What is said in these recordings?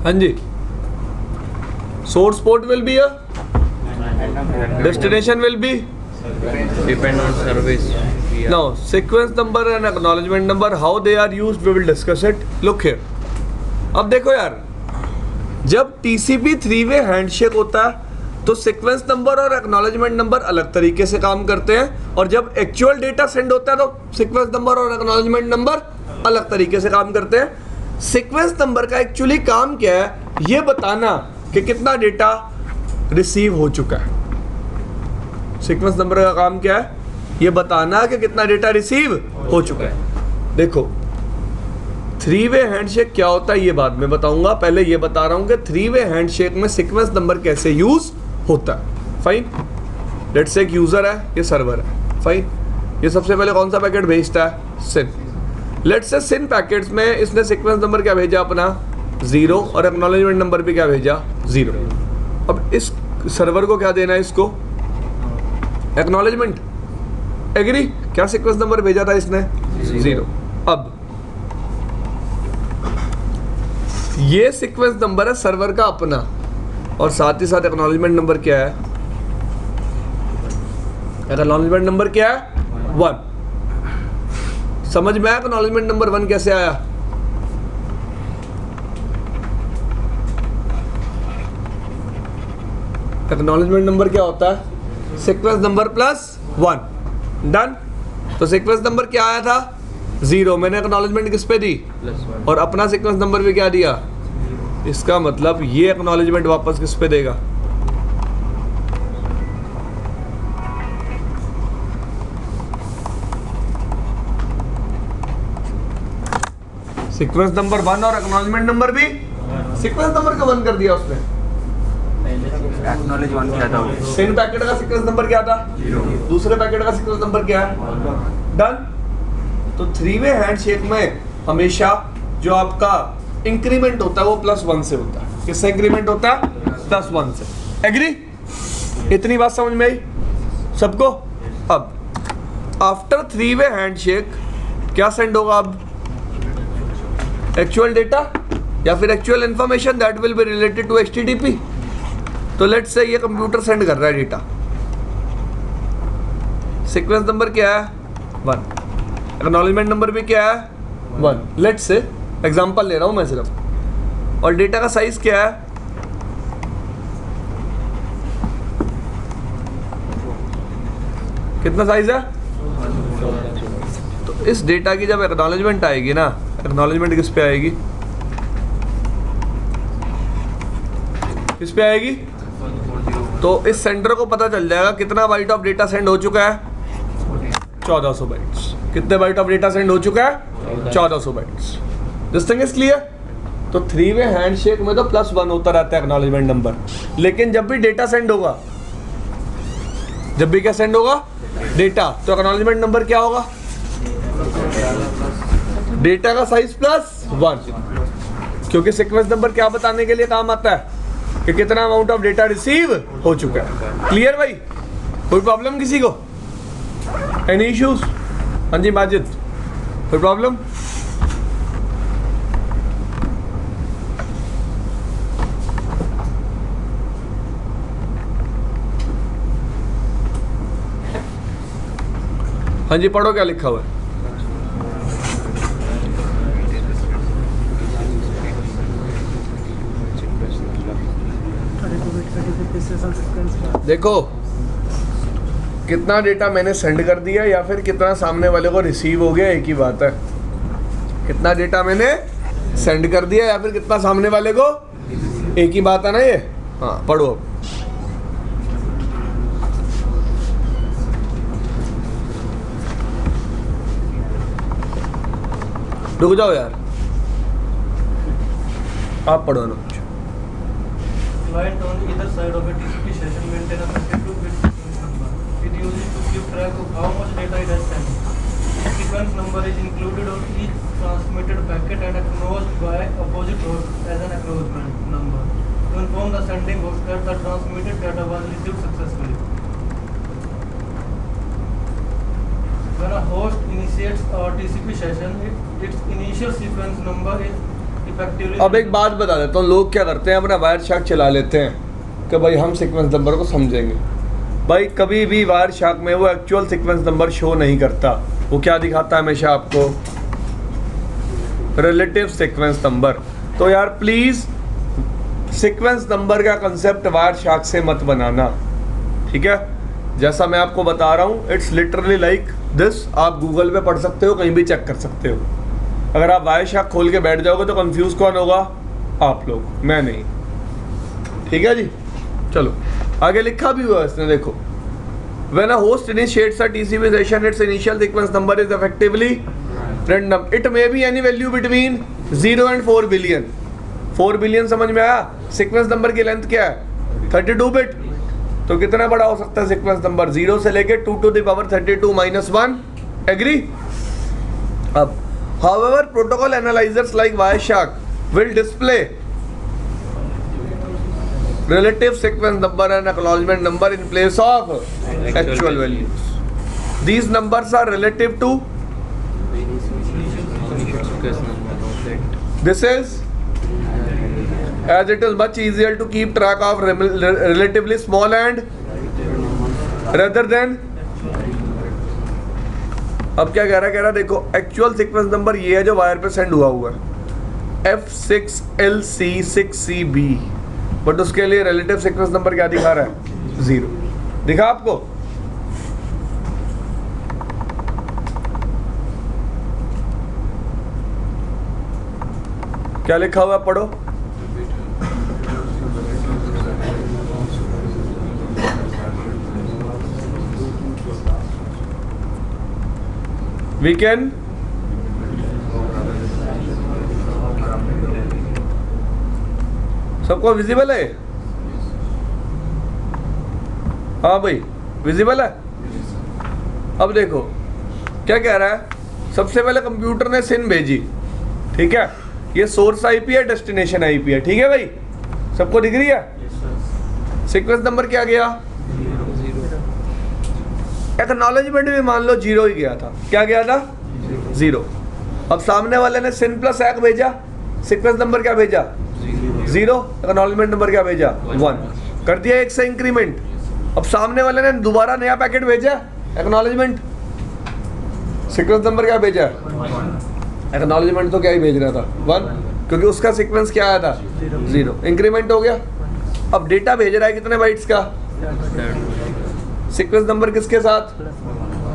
हाँ जी, source port will be a, destination will be, Depend on service. now sequence number and acknowledgement number, how they are used we will discuss it. Look here, अब देखो यार, जब TCP 3-way handshake होता है तो sequence number और acknowledgement number अलग तरीके से काम करते हैं, और जब एक्चुअल डेटा सेंड होता है तो सीक्वेंस नंबर और एक्नॉलेजमेंट नंबर अलग तरीके से काम करते हैं। सीक्वेंस नंबर का एक्चुअली काम क्या है, ये बताना कि कितना डेटा रिसीव हो चुका है। सीक्वेंस नंबर का काम क्या है, ये बताना कि कितना डेटा रिसीव हो चुका है। देखो 3-वे हैंडशेक क्या होता है ये बाद में बताऊंगा, पहले ये बता रहा हूं कि 3-वे हैंडशेक में सीक्वेंस नंबर कैसे यूज होता है। फाइन, लेट्स से एक यूजर है, ये सर्वर है। फाइन, ये सबसे पहले कौन सा पैकेट भेजता है, सिन। लेट्स से सिन पैकेट्स में इसने सीक्वेंस नंबर क्या भेजा अपना 0, और एक्नॉलेजमेंट नंबर भी क्या भेजा 0। अब इस सर्वर को क्या देना है, इसको एक्नॉलेजमेंट। एग्री, क्या सीक्वेंस नंबर भेजा था इसने 0। अब ये सीक्वेंस नंबर है सर्वर का अपना, और साथ ही साथ एक्नॉलेजमेंट नंबर क्या है, एक्नॉलेजमेंट नंबर क्या है 1। समझ में आया एक्नॉलेजमेंट नंबर 1 कैसे आया। एक्नॉलेजमेंट नंबर क्या होता है, सीक्वेंस नंबर प्लस 1। डन। तो सीक्वेंस नंबर क्या आया था 0, मैंने एक्नॉलेजमेंट किस पे दी, और अपना सीक्वेंस नंबर भी क्या दिया। इसका मतलब ये एक्नॉलेजमेंट वापस किस पे देगा, सीक्वेंस नंबर 1 और एक्नॉलेजमेंट नंबर भी सीक्वेंस नंबर का 1 कर दिया उसने। एक्नॉलेज 1 क्या था, सिन पैकेट का सीक्वेंस नंबर क्या था 0, दूसरे पैकेट का सीक्वेंस नंबर क्या है। डन। तो 3-वे हैंडशेक में हमेशा जो आपका इंक्रीमेंट होता है वो +1 से होता है। किससे इंक्रीमेंट होता है, +1 से। एग्री, इतनी बात समझ में आई सबको। अब आफ्टर 3-वे हैंडशेक क्या सेंड होगा, अब एक्चुअल डेटा या फिर actual information that will be related to HTTP। तो लेट्स से ये कंप्यूटर सेंड कर रहा है डेटा, सीक्वेंस नंबर क्या है 1, एक्नॉलेजमेंट नंबर भी क्या है 1। लेट्स से एग्जांपल ले रहा हूं मैं सिर्फ, और डेटा का साइज क्या है, कितना साइज है। तो इस डेटा की जब एक्नॉलेजमेंट आएगी ना, एक्नॉलेजमेंट किस पे आएगी, किस पे आएगी, तो इस सेंटर को पता चल जाएगा कितना बाइट ऑफ डेटा सेंड हो चुका है 1400 बाइट्स। कितने बाइट ऑफ डेटा सेंड हो चुका है 1400 bytes. This thing is clear. तो 3-वे हैंडशेक में तो +1 होता रहता है एक्नॉलेजमेंट नंबर, लेकिन जब भी डेटा सेंड होगा, जब भी क्या सेंड होगा डेटा, तो एक्नॉलेजमेंट नंबर क्या होगा, डेटा का साइज +1, क्योंकि सीक्वेंस नंबर क्या बताने के लिए काम आता है कि कितना अमाउंट ऑफ डेटा रिसीव हो चुका है। क्लियर भाई, कोई प्रॉब्लम किसी को, एनी इश्यूज। हाँ जी माजिद, कोई प्रॉब्लम। हाँ जी पढ़ो क्या लिखा हुआ है। देखो कितना डेटा मैंने सेंड कर दिया या फिर कितना सामने वाले को रिसीव हो गया, एक ही बात है। कितना डेटा मैंने सेंड कर दिया या फिर कितना सामने वाले को, एक ही बात है ना ये। हाँ पढ़ो अब। रुक जाओ यार, आप पढ़ो ना। Client on either side of a TCP session maintain a 32-bit sequence number. It uses to keep track of how much data it has sent. The sequence number is included on each transmitted packet and acknowledged by opposite host as an acknowledgement number to inform the sending host that the transmitted data was received successfully. When a host initiates a TCP session, its initial sequence number is effectively. अब एक बात बता देता हूँ, लोग क्या करते हैं, अपना वायर शार्क चला लेते हैं कि भाई हम सीक्वेंस नंबर को समझेंगे। भाई कभी भी वायर शार्क में वो एक्चुअल सीक्वेंस नंबर शो नहीं करता। वो क्या दिखाता है हमेशा आपको? Relative sequence number. तो यार प्लीज़ सीक्वेंस नंबर का कंसेप्ट वायर शार्क से मत बनाना, ठीक है? जैसा मैं आपको बता रहा हूँ, इट्स लिटरली लाइक दिस। आप गूगल पे पढ़ सकते हो, कहीं भी चेक कर सकते हो। अगर आप वायर शार्क खोल के बैठ जाओगे तो कंफ्यूज कौन होगा? आप लोग, मैं नहीं। ठीक है जी, चलो आगे लिखा भी हुआ है इसने, देखो। When a host initiates a TCP session, its initial sequence number is effectively random. It may be any value between 0 and 4 billion. 4 billion समझ में आया? सीक्वेंस नंबर की लेंथ क्या है? 32 बिट। तो कितना बड़ा हो सकता है सीक्वेंस नंबर? 0 से लेके 2 to the power 32 minus 1। Agree? अब however protocol analyzers like Wireshark will display relative sequence number and acknowledgement number in place of actual values. These numbers are relative to this is as it is much easier to keep track of relatively small and rather than। अब क्या कह रहा है? देखो actual sequence number ये है जो wire पे सेंड हुआ है F6LC6CB, बट उसके लिए रिलेटिव सीक्वेंस नंबर क्या दिखा रहा है? 0 दिखा आपको? क्या लिखा हुआ है? पढ़ो। We can सबको विजिबल है? हाँ भाई विजिबल है। अब देखो क्या कह रहा है। सबसे पहले कंप्यूटर ने सिन भेजी, ठीक है? ये सोर्स आईपी है, डेस्टिनेशन आईपी है, ठीक है भाई? सबको दिख रही है? सीक्वेंस नंबर क्या गया? एक्नॉलेजमेंट भी मान लो 0 ही गया था। क्या गया था? 0। अब सामने वाले ने सिन प्लस एक भेजा, सीक्वेंस नंबर क्या भेजा? 0। एक्नॉलेजमेंट नंबर क्या भेजा? 1। कर दिया 1 से इंक्रीमेंट। अब सामने वाले ने दोबारा नया पैकेट भेजा, एक्नॉलेजमेंट, सीक्वेंस नंबर क्या भेजा? एक्नॉलेजमेंट तो क्या ही भेज रहा था? 1, क्योंकि उसका सीक्वेंस क्या आया था? 0। इंक्रीमेंट हो गया। अब डेटा भेज रहा है कितने बाइट्स का? सीक्वेंस नंबर किसके साथ?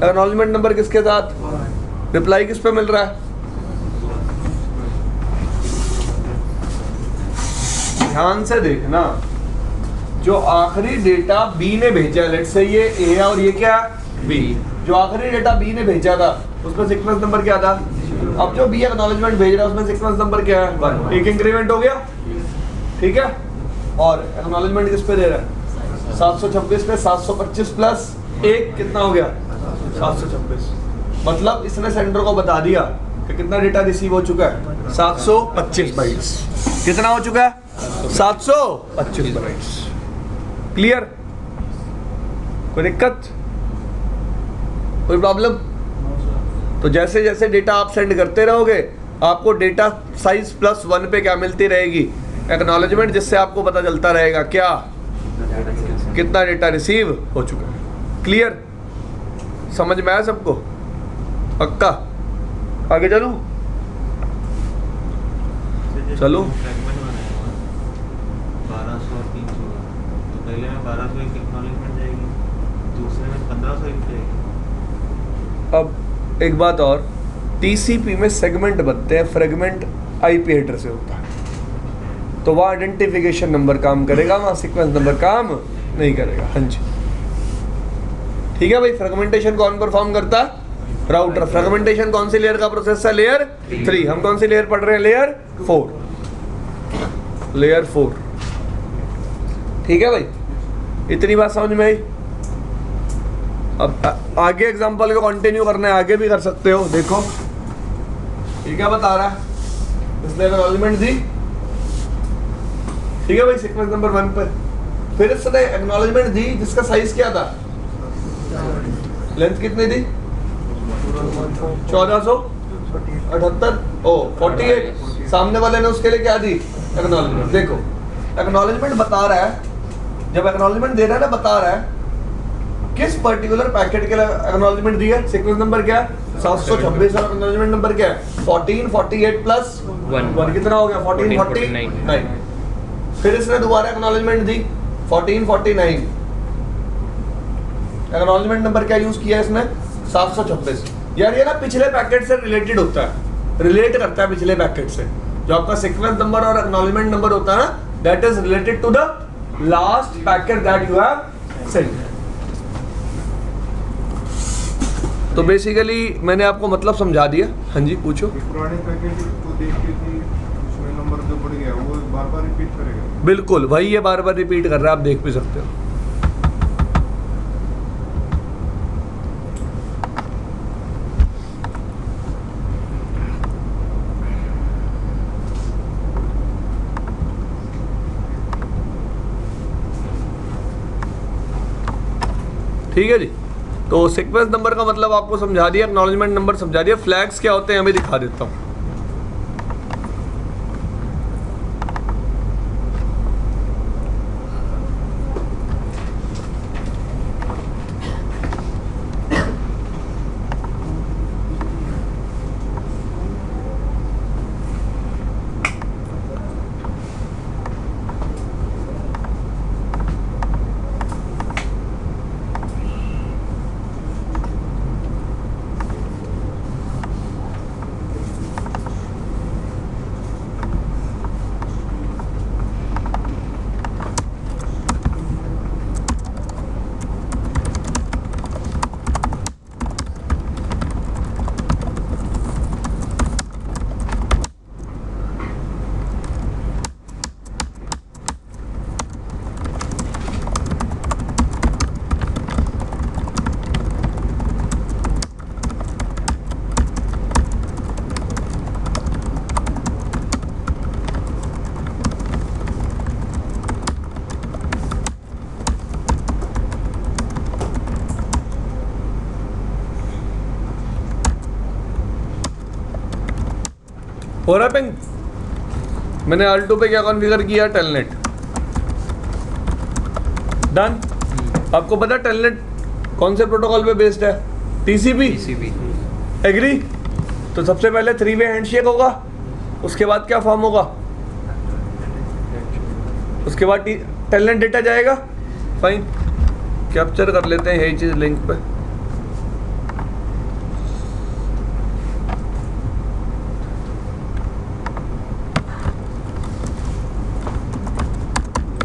एक्नॉलेजमेंट नंबर किसके साथ? रिप्लाई किस पे मिल रहा है? ध्यान से देखना, जो आखिरी डेटा बी ने भेजा, लेट्स से ये ए है और ये क्या? बी। जो आखिरी डेटा बी ने भेजा था उसमें सीक्वेंस नंबर क्या था? अब जो बी एक्नॉलेजमेंट भेज रहा है उसमें सीक्वेंस नंबर क्या है? 1। एक इंक्रीमेंट हो गया, ठीक है? और एक्नॉलेजमेंट किस पे दे रहा है? 726 पे 725 प्लस 1 कितना हो गया? 726। मतलब इसने सेंडर को बता दिया कि कितना डेटा रिसीव हो चुका है? 725 बाइट्स। कितना हो चुका है? 725 बाइट्स। क्लियर? कोई दिक्कत? कोई प्रॉब्लम? तो जैसे जैसे डेटा आप सेंड करते रहोगे आपको डेटा साइज +1 पे क्या मिलती रहेगी? एक्नॉलेजमेंट, जिससे आपको पता चलता रहेगा क्या? कितना डेटा रिसीव हो चुका है। क्लियर? समझ में आया सबको? पक्का? आगे चलूं? चलो। 1200 और 300 तो पहले में 1200 एक एक्नॉलेजमेंट जाएगी, दूसरे में 1500 एक जाएगी। अब एक बात और, टीसीपी में सेगमेंट बनते हैं, फ्रेगमेंट आईपी हेडर से होता है, तो वहाँ आइडेंटिफिकेशन नंबर काम करेगा, वहाँ सीक्वेंस नंबर काम नहीं करेगा। हाँ जी, ठीक है भाई। फ्रेगमेंटेशन कौन परफॉर्म करता है? राउटर। फ्रेगमेंटेशन कौन सी लेयर का प्रोसेस है? लेयर 3। हम कौन सी लेयर पढ़ रहे हैं? लेयर 4। लेयर 4, ठीक है भाई? इतनी बात समझ में आई? अब आगे एग्जांपल को कंटिन्यू करना है, आगे भी कर सकते हो। देखो ये क्या बता रहा है, इसने एक्नॉलेजमेंट दी, ठीक है भाई, सीक्वेंस नंबर 1 पर। फिर इसने एक्नॉलेजमेंट दी जिसका साइज क्या था? लेंथ कितनी थी? 1478 48 सामने वाले ने उसके लिए क्या दी, एक्नॉलेजमेंट। देखो एक्नॉलेजमेंट बता रहा है, जब एक्नॉलेजमेंट दे रहा है ना, बता रहा है किस पर्टिकुलर पैकेट के लिए एक्नॉलेजमेंट दी है। सीक्वेंस नंबर क्या है 726 और एक्नॉलेजमेंट नंबर क्या है 1448 प्लस 1 कितना हो गया 1449। फिर इसने दोबारा एक्नॉलेजमेंट दी 1449। एक्नॉलेजमेंट नंबर क्या यूज किया इसने 726। यार ये ना पिछले पैकेट से रिलेटेड होता है, रिलेट करता है पिछले पैकेट से। जो आपका सीक्वेंस नंबर और एक्नॉलेजमेंट नंबर होता है ना, that is related to the last packet that you have sent. तो बेसिकली मैंने आपको मतलब समझा दिया। हाँ जी पूछो। पुराने पैकेज को देख के कि उसमें नंबर जो बढ़ गया वो बार बार रिपीट करेगा। बिल्कुल भाई, ये बार बार रिपीट कर रहा है, आप देख भी सकते हो। ठीक है जी, तो सीक्वेंस नंबर का मतलब आपको समझा दिया, एक्नॉलेजमेंट नंबर समझा दिया। फ्लैग्स क्या होते हैं हमें दिखा देता हूं। हो रहा है पिंग? मैंने Alto पे क्या कॉन्फ़िगर किया, टेलनेट डन। आपको पता है टेलनेट कौन से प्रोटोकॉल पे बेस्ड है? टीसीपी। एग्री? तो सबसे पहले 3 वे हैंडशेक होगा, उसके बाद क्या फॉर्म होगा, उसके बाद टेलनेट डेटा जाएगा। फाइन, कैप्चर कर लेते हैं यही चीज़ लिंक पे।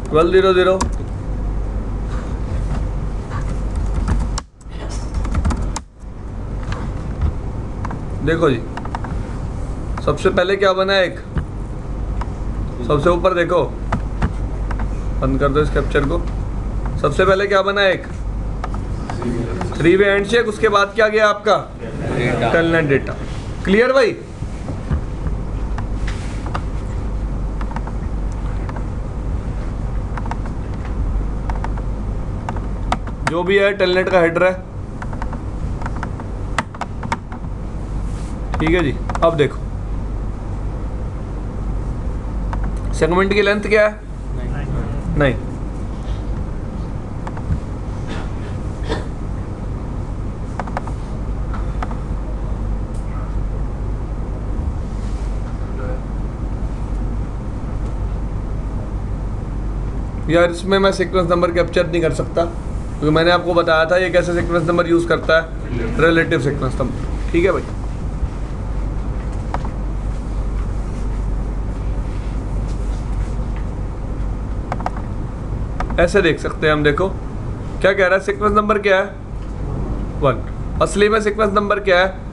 ट्वेल्व 0 देखो जी, सबसे पहले क्या बना है, एक सबसे ऊपर देखो, बंद कर दो इस कैप्चर को। सबसे पहले क्या बना है, एक 3 वे हैंडशेक, उसके बाद क्या गया आपका टेलनेट डेटा। क्लियर भाई? जो भी है टेलनेट का हेडर है। ठीक है जी, अब देखो सेगमेंट की लेंथ क्या है, नहीं यार, इसमें मैं सीक्वेंस नंबर कैप्चर नहीं कर सकता क्योंकि मैंने आपको बताया था ये कैसे सीक्वेंस नंबर यूज करता है, रिलेटिव सीक्वेंस नंबर। ठीक है भाई, ऐसे देख सकते हैं हम। देखो क्या कह रहा है, सीक्वेंस नंबर क्या है 1। असली में सीक्वेंस नंबर क्या है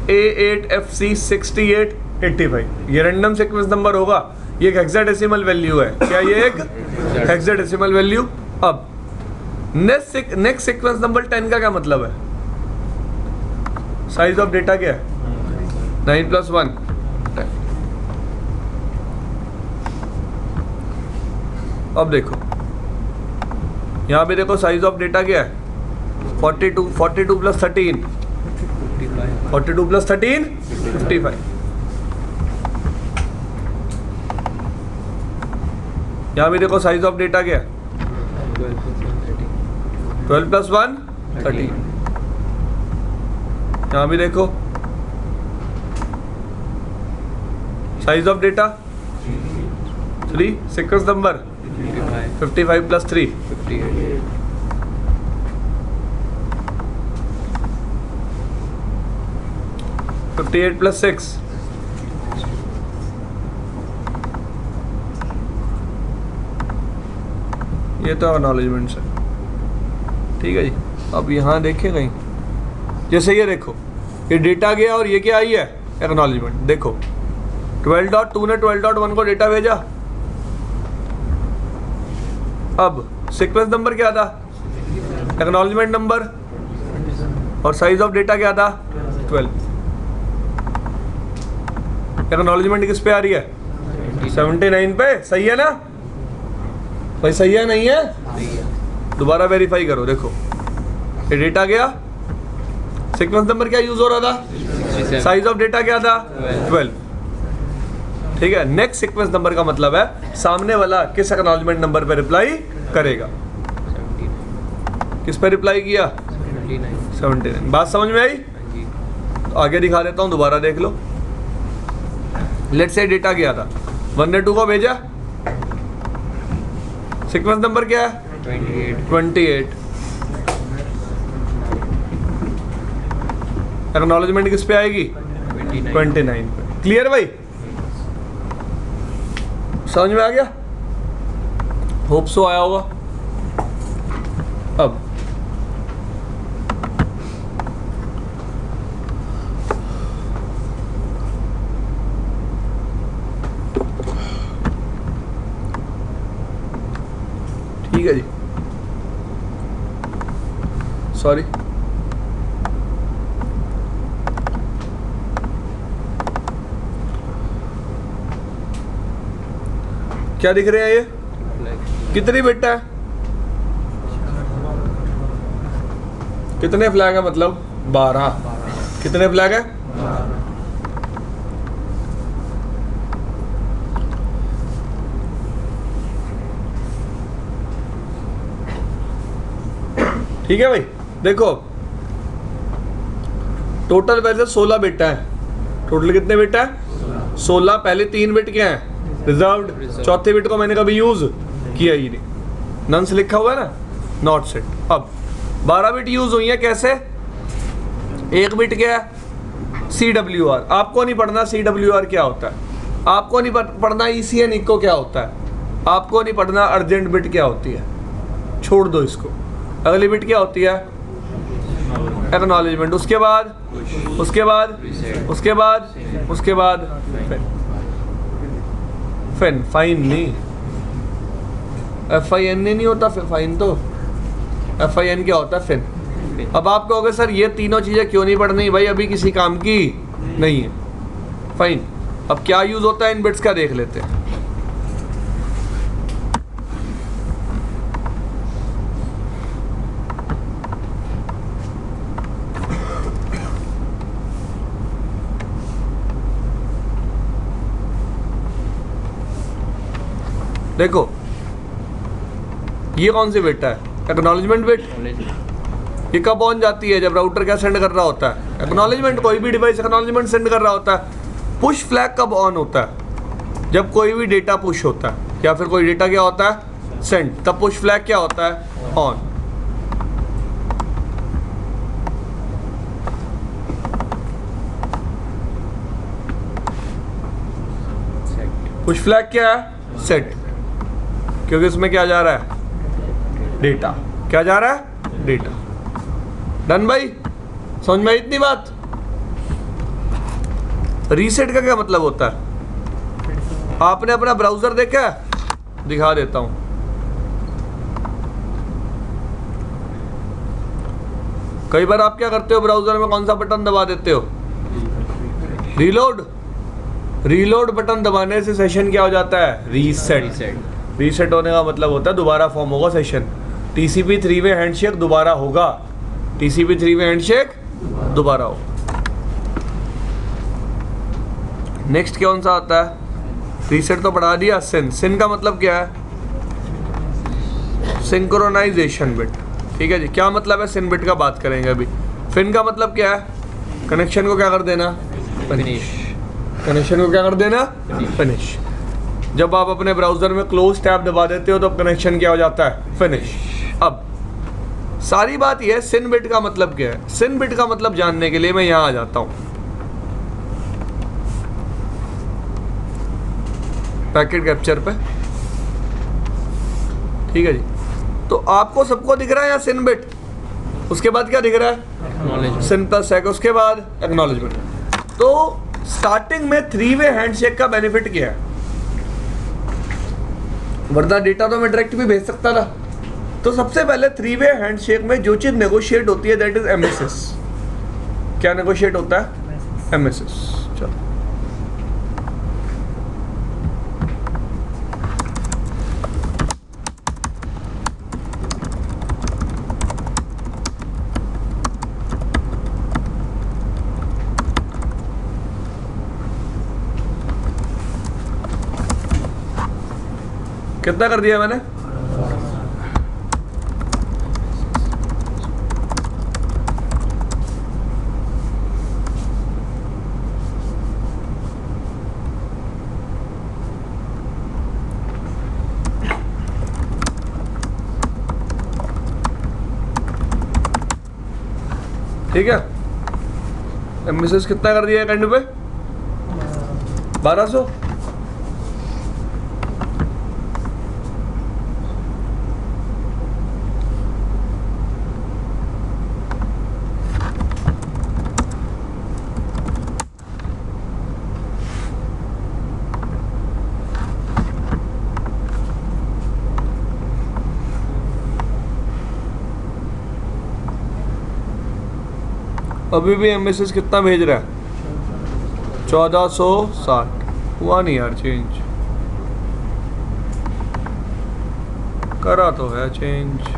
A8FC6885। ये रैंडम सीक्वेंस नंबर होगा, ये एक हेक्साडेसिमल वैल्यू है। क्या ये एक हेक्साडेसिमल वैल्यू? अब नेक्स्ट सीक्वेंस नंबर 10 का क्या मतलब है, साइज ऑफ डेटा क्या है 9 + 1 10। अब देखो यहाँ पे देखो साइज ऑफ डेटा क्या है 42 + 13 42 + 13 55। यहाँ भी देखो साइज ऑफ डेटा क्या है, 12 plus 1 12 + 1 13 13। यहाँ भी देखो size of data 3, sequence number 55 + 3 58 58 + 6 ये तो एक्नॉलेजमेंट्स है। ठीक है जी। अब यहाँ देखें कहीं, जैसे ये देखो ये डेटा गया और ये क्या आई है, एक्नॉलेजमेंट। देखो 12.2 ने 12.1 को डेटा भेजा। अब सीक्वेंस नंबर क्या था, एक्नॉलेजमेंट नंबर, और साइज ऑफ डेटा क्या था 12। एक्नॉलेजमेंट किस पे आ रही है, 79 पे। सही है ना भाई, सही है नहीं है? दोबारा वेरीफाई करो। देखो ये डेटा गया, सीक्वेंस नंबर क्या यूज हो रहा था, 67 साइज ऑफ डेटा क्या था 12। ठीक है, नेक्स्ट सीक्वेंस नंबर का मतलब है सामने वाला किस एक्नॉलेजमेंट नंबर पे रिप्लाई करेगा। 79 किस पे रिप्लाई किया, 79 79। बात समझ में आई? हाँ जी तो आगे दिखा देता हूँ, दोबारा देख लो। लेट्स से डेटा गया था, 1 ने 2 को भेजा, सीक्वेंस नंबर क्या है 28। एक्नॉलेजमेंट किस पे आएगी 29 पे। क्लियर भाई, समझ में आ गया? होप सो आया होगा। अब ठीक है जी, सॉरी क्या दिख रहे हैं ये, कितनी बिट है, कितने फ्लैग है, मतलब 12। कितने फ्लैग है, ठीक है भाई। देखो टोटल वैसे 16 बिट है। टोटल कितने बिट है 16। पहले 3 बिट क्या है रिजर्व्ड, चौथे बिट को मैंने कभी यूज किया ही नहीं, नंस लिखा हुआ है ना, नॉट सेट। अब 12 बिट यूज हुई है कैसे, एक बिट क्या है CWR। आपको नहीं पढ़ना CWR क्या होता है, आपको नहीं पढ़ना ECN इको क्या होता है, आपको नहीं पढ़ना अर्जेंट बिट क्या होती है, छोड़ दो इसको। अगली बिट क्या होती है एक्नॉलेजमेंट, उसके बाद फिन फाइन नहीं, FIN नहीं होता फाइन, तो FIN क्या होता है फिन। अब आप कहोगे सर ये तीनों चीज़ें क्यों नहीं पढ़नी भाई, अभी किसी काम की नहीं है फाइन। अब क्या यूज़ होता है इन बिट्स का देख लेते हैं। देखो ये कौन सी बिट है, एक्नॉलेजमेंट बिट। ये कब ऑन जाती है, जब राउटर क्या सेंड कर रहा होता है, एक्नॉलेजमेंट। कोई भी डिवाइस एक्नॉलेजमेंट सेंड कर रहा होता है। पुश फ्लैग कब ऑन होता है, जब कोई भी डेटा पुश होता है या फिर कोई डेटा क्या होता है सेंड, तब पुश फ्लैग क्या होता है ऑन। पुश फ्लैग क्या है सेट, क्योंकि इसमें क्या जा रहा है डेटा, क्या जा रहा है डेटा। डन भाई, समझ में आई इतनी बात। रीसेट का क्या मतलब होता है, आपने अपना ब्राउजर देखा है, दिखा देता हूं। कई बार आप क्या करते हो ब्राउजर में, कौन सा बटन दबा देते हो, रीलोड बटन दबाने से सेशन क्या हो जाता है रीसेट होने का मतलब होता है दोबारा फॉर्म होगा सेशन। TCP 3-वे हैंडशेक दोबारा होगा, TCP 3-वे हैंडशेक दोबारा होगा। नेक्स्ट कौन सा आता है, रीसेट तो पढ़ा दिया। सिन का मतलब क्या है, सिंक्रोनाइजेशन बिट। ठीक है जी, क्या मतलब है सिन बिट का, बात करेंगे अभी। फिन का मतलब क्या है? कनेक्शन को क्या कर देना? फिनिश। कनेक्शन को क्या कर देना? फिनिश। जब आप अपने ब्राउजर में क्लोज टैब दबा देते हो तो कनेक्शन क्या हो जाता है? फिनिश। अब सारी बात यह है सिन बिट का मतलब क्या है। सिन बिट का मतलब जानने के लिए मैं यहां आ जाता हूं, पैकेट कैप्चर पे। ठीक है जी, तो आपको सबको दिख रहा है यहाँ सिन बिट, उसके बाद क्या दिख रहा है? Acknowledgement. सिन प्लस सेक, उसके बाद एक्नॉलेजमेंट। तो स्टार्टिंग में 3 वे हैंडशेक का बेनिफिट क्या है? वरना डेटा तो मैं डायरेक्ट भी भेज सकता था। तो सबसे पहले 3 वे हैंडशेक में जो चीज नेगोशिएट होती है दैट इज एमएसएस। क्या नेगोशिएट होता है? एमएसएस। चलो, कितना कर दिया मैंने? ठीक है, एमएसएस कितना कर दिया एंड पे? 1200। अभी भी एमएसएस कितना भेज रहा है? 1460। हुआ नहीं यार चेंज, करा तो है चेंज।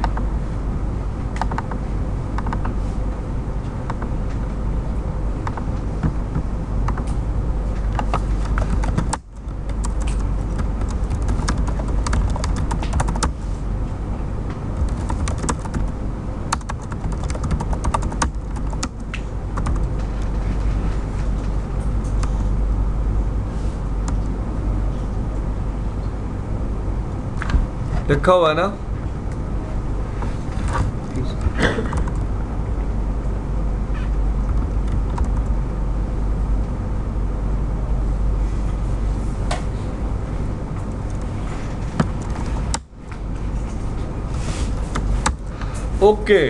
लिखा हुआ है ना? ओके,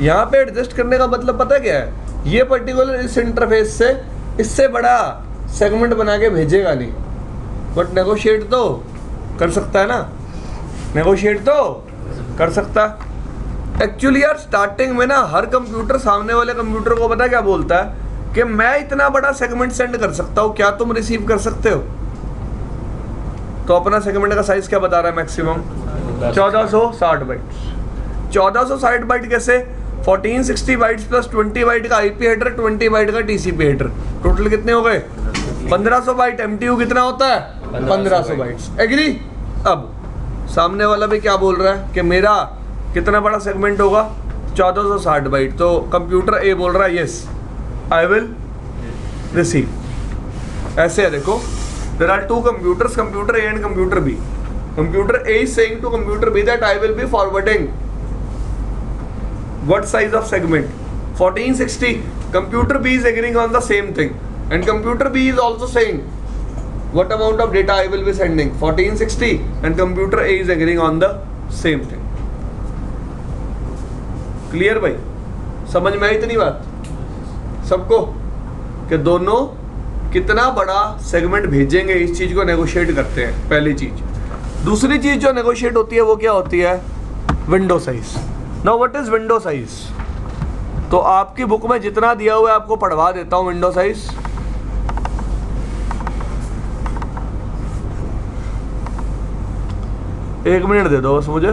यहाँ पे एडजस्ट करने का मतलब पता क्या है? ये पर्टिकुलर इस इंटरफेस से इससे बड़ा सेगमेंट बना के भेजेगा नहीं, बट नेगोशिएट तो कर सकता है ना। नेगोशिएट तो कर सकता है। एक्चुअली यार स्टार्टिंग में ना हर कंप्यूटर सामने वाले कंप्यूटर को पता क्या बोलता है कि मैं इतना बड़ा सेगमेंट सेंड कर सकता हूँ, क्या तुम रिसीव कर सकते हो? तो अपना सेगमेंट का साइज क्या बता रहा है? Maximum 1460 bytes. 1460 बाइट कैसे? 1460 बाइट्स प्लस 20 बाइट का आईपी हेडर, 20 बाइट का टीसीपी हेडर, टोटल कितने हो गए? 1500 बाइट। एमटीयू कितना होता है? 1500 बाइट्स। एग्री? अब सामने वाला भी क्या बोल रहा है कि मेरा कितना बड़ा सेगमेंट होगा? 1460 बाइट। तो कंप्यूटर ए बोल रहा है यस आई विल रिसीव। ऐसे है देखो, there are two computers, computer A and computer B. Computer A is saying to computer B that I will be forwarding what size of segment? 1460. Computer B is agreeing on the same thing, and computer B is also saying what amount of data I will be sending, 1460, and computer A is agreeing on the same thing. Clear भाई? समझ में आई इतनी बात सबको कि दोनों कितना बड़ा सेगमेंट भेजेंगे, इस चीज को नेगोशिएट करते हैं, पहली चीज। दूसरी चीज जो नेगोशिएट होती है वो क्या होती है? Window size. Now what is window size? तो आपकी बुक में जितना दिया हुआ है आपको पढ़वा देता हूं। विंडो साइज एक मिनट दे दो बस मुझे।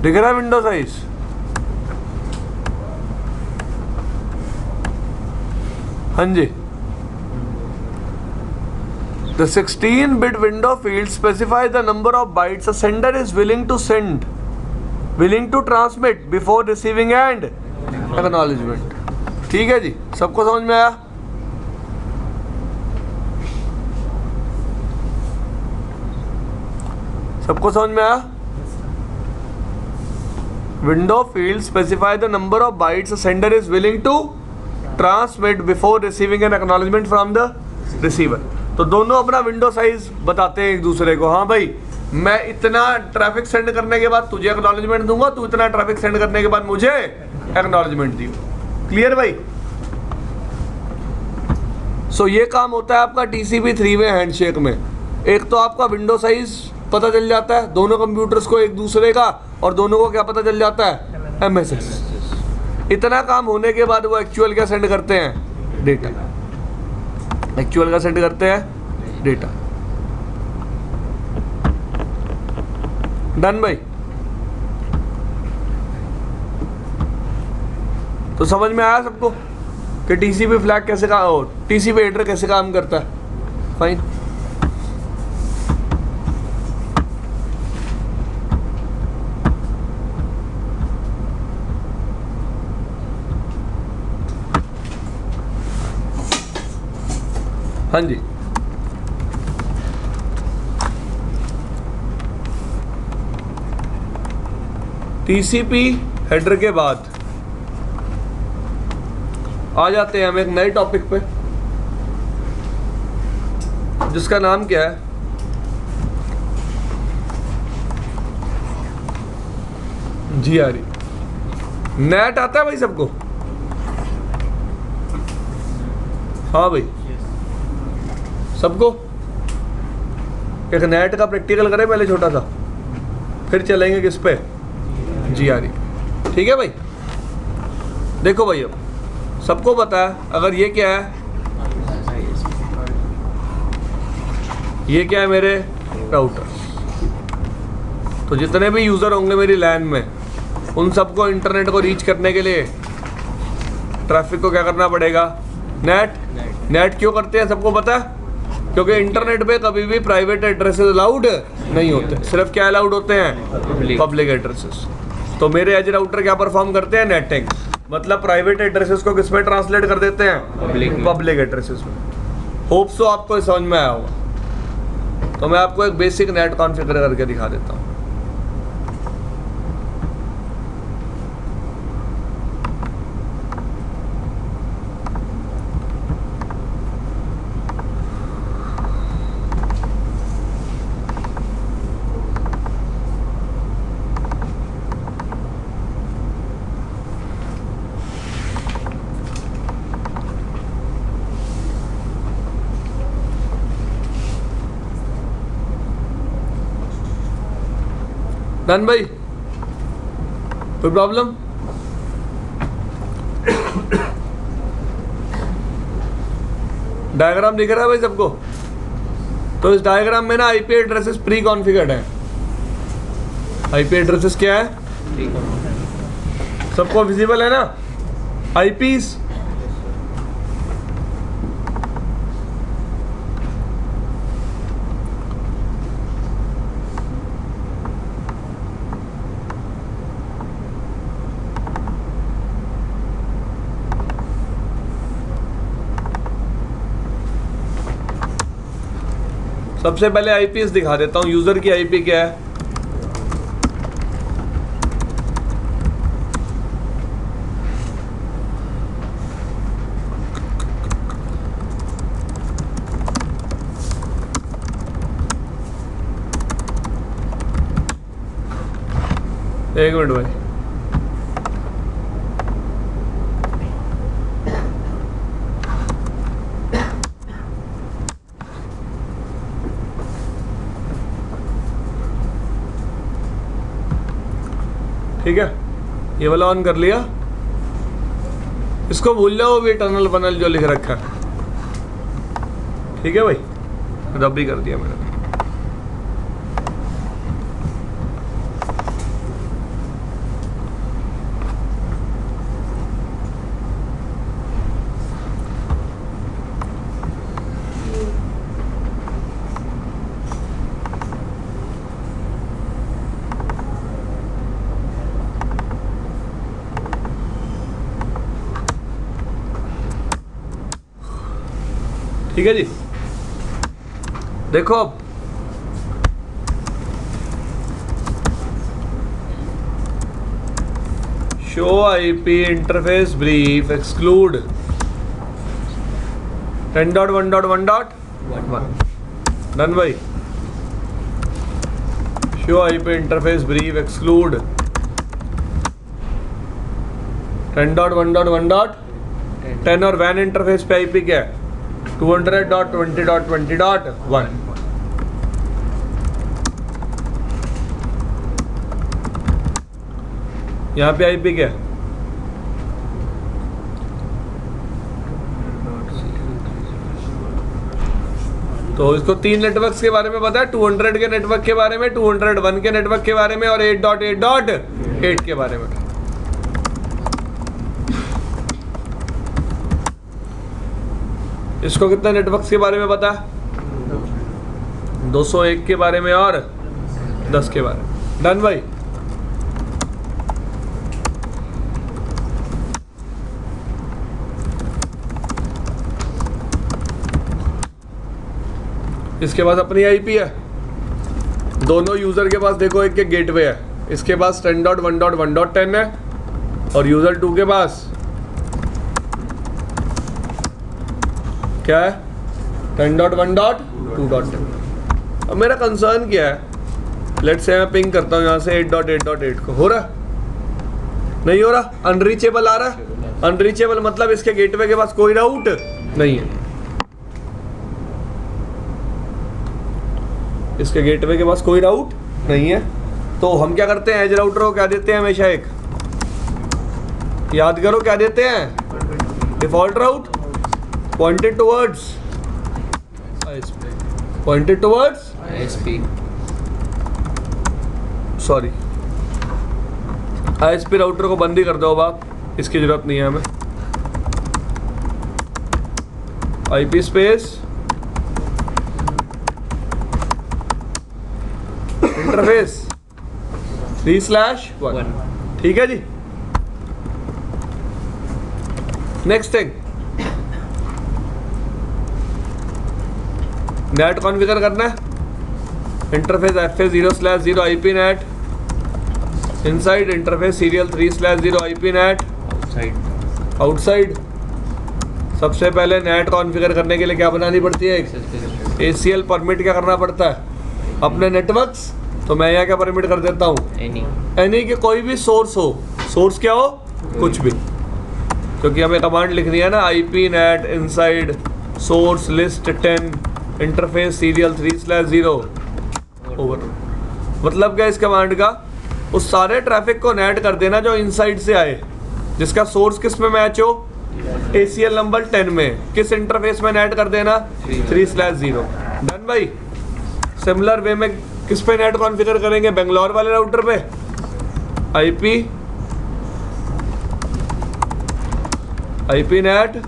दिख रहा है विंडो साइज? हाँ जी, the 16-bit window field specifies the number of bytes a sender is willing to transmit before receiving and acknowledgement. ठीक है जी, सबको समझ में आया? सबको समझ में आया? Window field specify the number of bytes a sender is willing to transmit before receiving an acknowledgement from the receiver. तो दोनों अपना विंडो साइज बताते हैं एक दूसरे को। हाँ भाई, मैं इतना ट्रैफिक सेंड करने के बाद तुझे एक्नॉलेजमेंट दूंगा, तू इतना ट्रैफिक सेंड करने के बाद मुझे एक्नॉलेजमेंट दियो। क्लियर भाई? सो ये काम होता है आपका टीसीपी 3-वे हैंडशेक में। एक तो आपका विंडो साइज पता चल जाता है दोनों कंप्यूटर्स को एक दूसरे का, और दोनों को क्या पता चल जाता है? एमएसएस। इतना काम होने के बाद वो एक्चुअल क्या सेंड करते हैं? डेटा। एक्चुअल का सेंड करते हैं? डेटा। डन भाई? तो समझ में आया सबको कि टीसीपी फ्लैग कैसे काम, टीसीपी हेडर कैसे काम करता है? फाइन। हाँ जी, टीसीपी हेडर के बाद आ जाते हैं हम एक नए टॉपिक पे, जिसका नाम क्या है? जीआरई। नेट आता है भाई सबको? हाँ भाई, सबको एक नेट का प्रैक्टिकल करें पहले छोटा सा, फिर चलेंगे किस पे? जीआरई। ठीक है भाई? देखो भाई, अब सबको पता है अगर ये क्या है, ये क्या है मेरे राउटर, तो जितने भी यूज़र होंगे मेरी लैन में, उन सबको इंटरनेट को रीच करने के लिए ट्रैफिक को क्या करना पड़ेगा? नेट क्यों करते हैं सबको पता है? क्योंकि इंटरनेट पे कभी भी प्राइवेट एड्रेसेस अलाउड नहीं होते, सिर्फ क्या अलाउड होते हैं? Public addresses. तो मेरे एज राउटर क्या परफॉर्म करते हैं? नेटिंग। मतलब प्राइवेट एड्रेसेस को किस में ट्रांसलेट कर देते हैं? पब्लिक एड्रेसेस में। होप सो आपको समझ में आया होगा। तो मैं आपको एक बेसिक नेट कॉन्फ़िगर करके दिखा देता हूँ। डन भाई? कोई प्रॉब्लम? डायग्राम दिख रहा है भाई सबको? तो इस डायग्राम में ना आईपी एड्रेसेस प्री कॉन्फ़िगर्ड है। आईपी एड्रेसेस क्या है? सबको विजिबल है ना? आईपीस सबसे पहले आईपीएस दिखा देता हूँ। यूजर की आईपी क्या है? एक मिनट भाई, ठीक है? ये वाला ऑन कर लिया, इसको भूल जाओ भी टनल बनल जो लिख रखा है। ठीक है भाई? रब भी कर दिया मैंने। ठीक है जी। देखो अब show IP interface brief exclude 10.1.1. Done भाई। Show IP interface brief exclude 10.1.1. और वैन इंटरफेस पे IP क्या है 200.20.20.1. यहाँ पे IP क्या है तो इसको 3 नेटवर्क्स के बारे में पता है, 200 के नेटवर्क के बारे में, 201 के नेटवर्क के बारे में और 8.8.8 के बारे में। इसको कितने नेटवर्क्स के बारे में पता है 201 के बारे में और 10 के बारे में। डन भाई। इसके पास अपनी IP है, दोनों यूजर के पास देखो एक के गेटवे है, इसके पास 10.1.1.10 है और यूजर 2 के पास क्या है 10.1.2.10। अब मेरा कंसर्न क्या है, लेट्स से मैं पिंग करता हूँ यहाँ से 8.8.8 को, हो रहा नहीं हो रहा, अनरीचेबल आ रहा है। अनरीचेबल मतलब इसके गेटवे के पास कोई राउट नहीं है, इसके गेटवे के पास कोई राउट नहीं है। तो हम क्या करते हैं, एज राउटर को क्या देते हैं हमेशा, एक याद करो क्या देते हैं, default route pointed towards ISP. Sorry ISP router को बंद ही कर दो अब आप, इसकी जरूरत नहीं है हमें। IP space interface 3/1। ठीक है जी। नेक्स्ट थिंग, नेट कॉन्फ़िगर करना है, interface FA0/0 IP nat inside, interface serial 3/0 IP net outside. सबसे पहले नेट कॉन्फ़िगर करने के लिए क्या बनानी पड़ती है, ACL परमिट क्या करना पड़ता है अपने नेटवर्क्स। तो मैं यहाँ क्या परमिट कर देता हूँ, एनी के कोई भी सोर्स हो, सोर्स क्या हो कुछ भी, क्योंकि हमें कमांड लिखनी है ना, IP nat inside source list 10 interface serial 3/0 over. मतलब क्या इस कमांड का, उस सारे ट्रैफिक को नेट कर देना जो इनसाइड से आए, जिसका सोर्स किस में मैच हो, ACL नंबर 10 में, किस इंटरफेस में नेट कर देना 3/0। डन भाई। सिमिलर वे में किस पे नेट कॉन्फ़िगर करेंगे, बेंगलोर वाले राउटर पे IP nat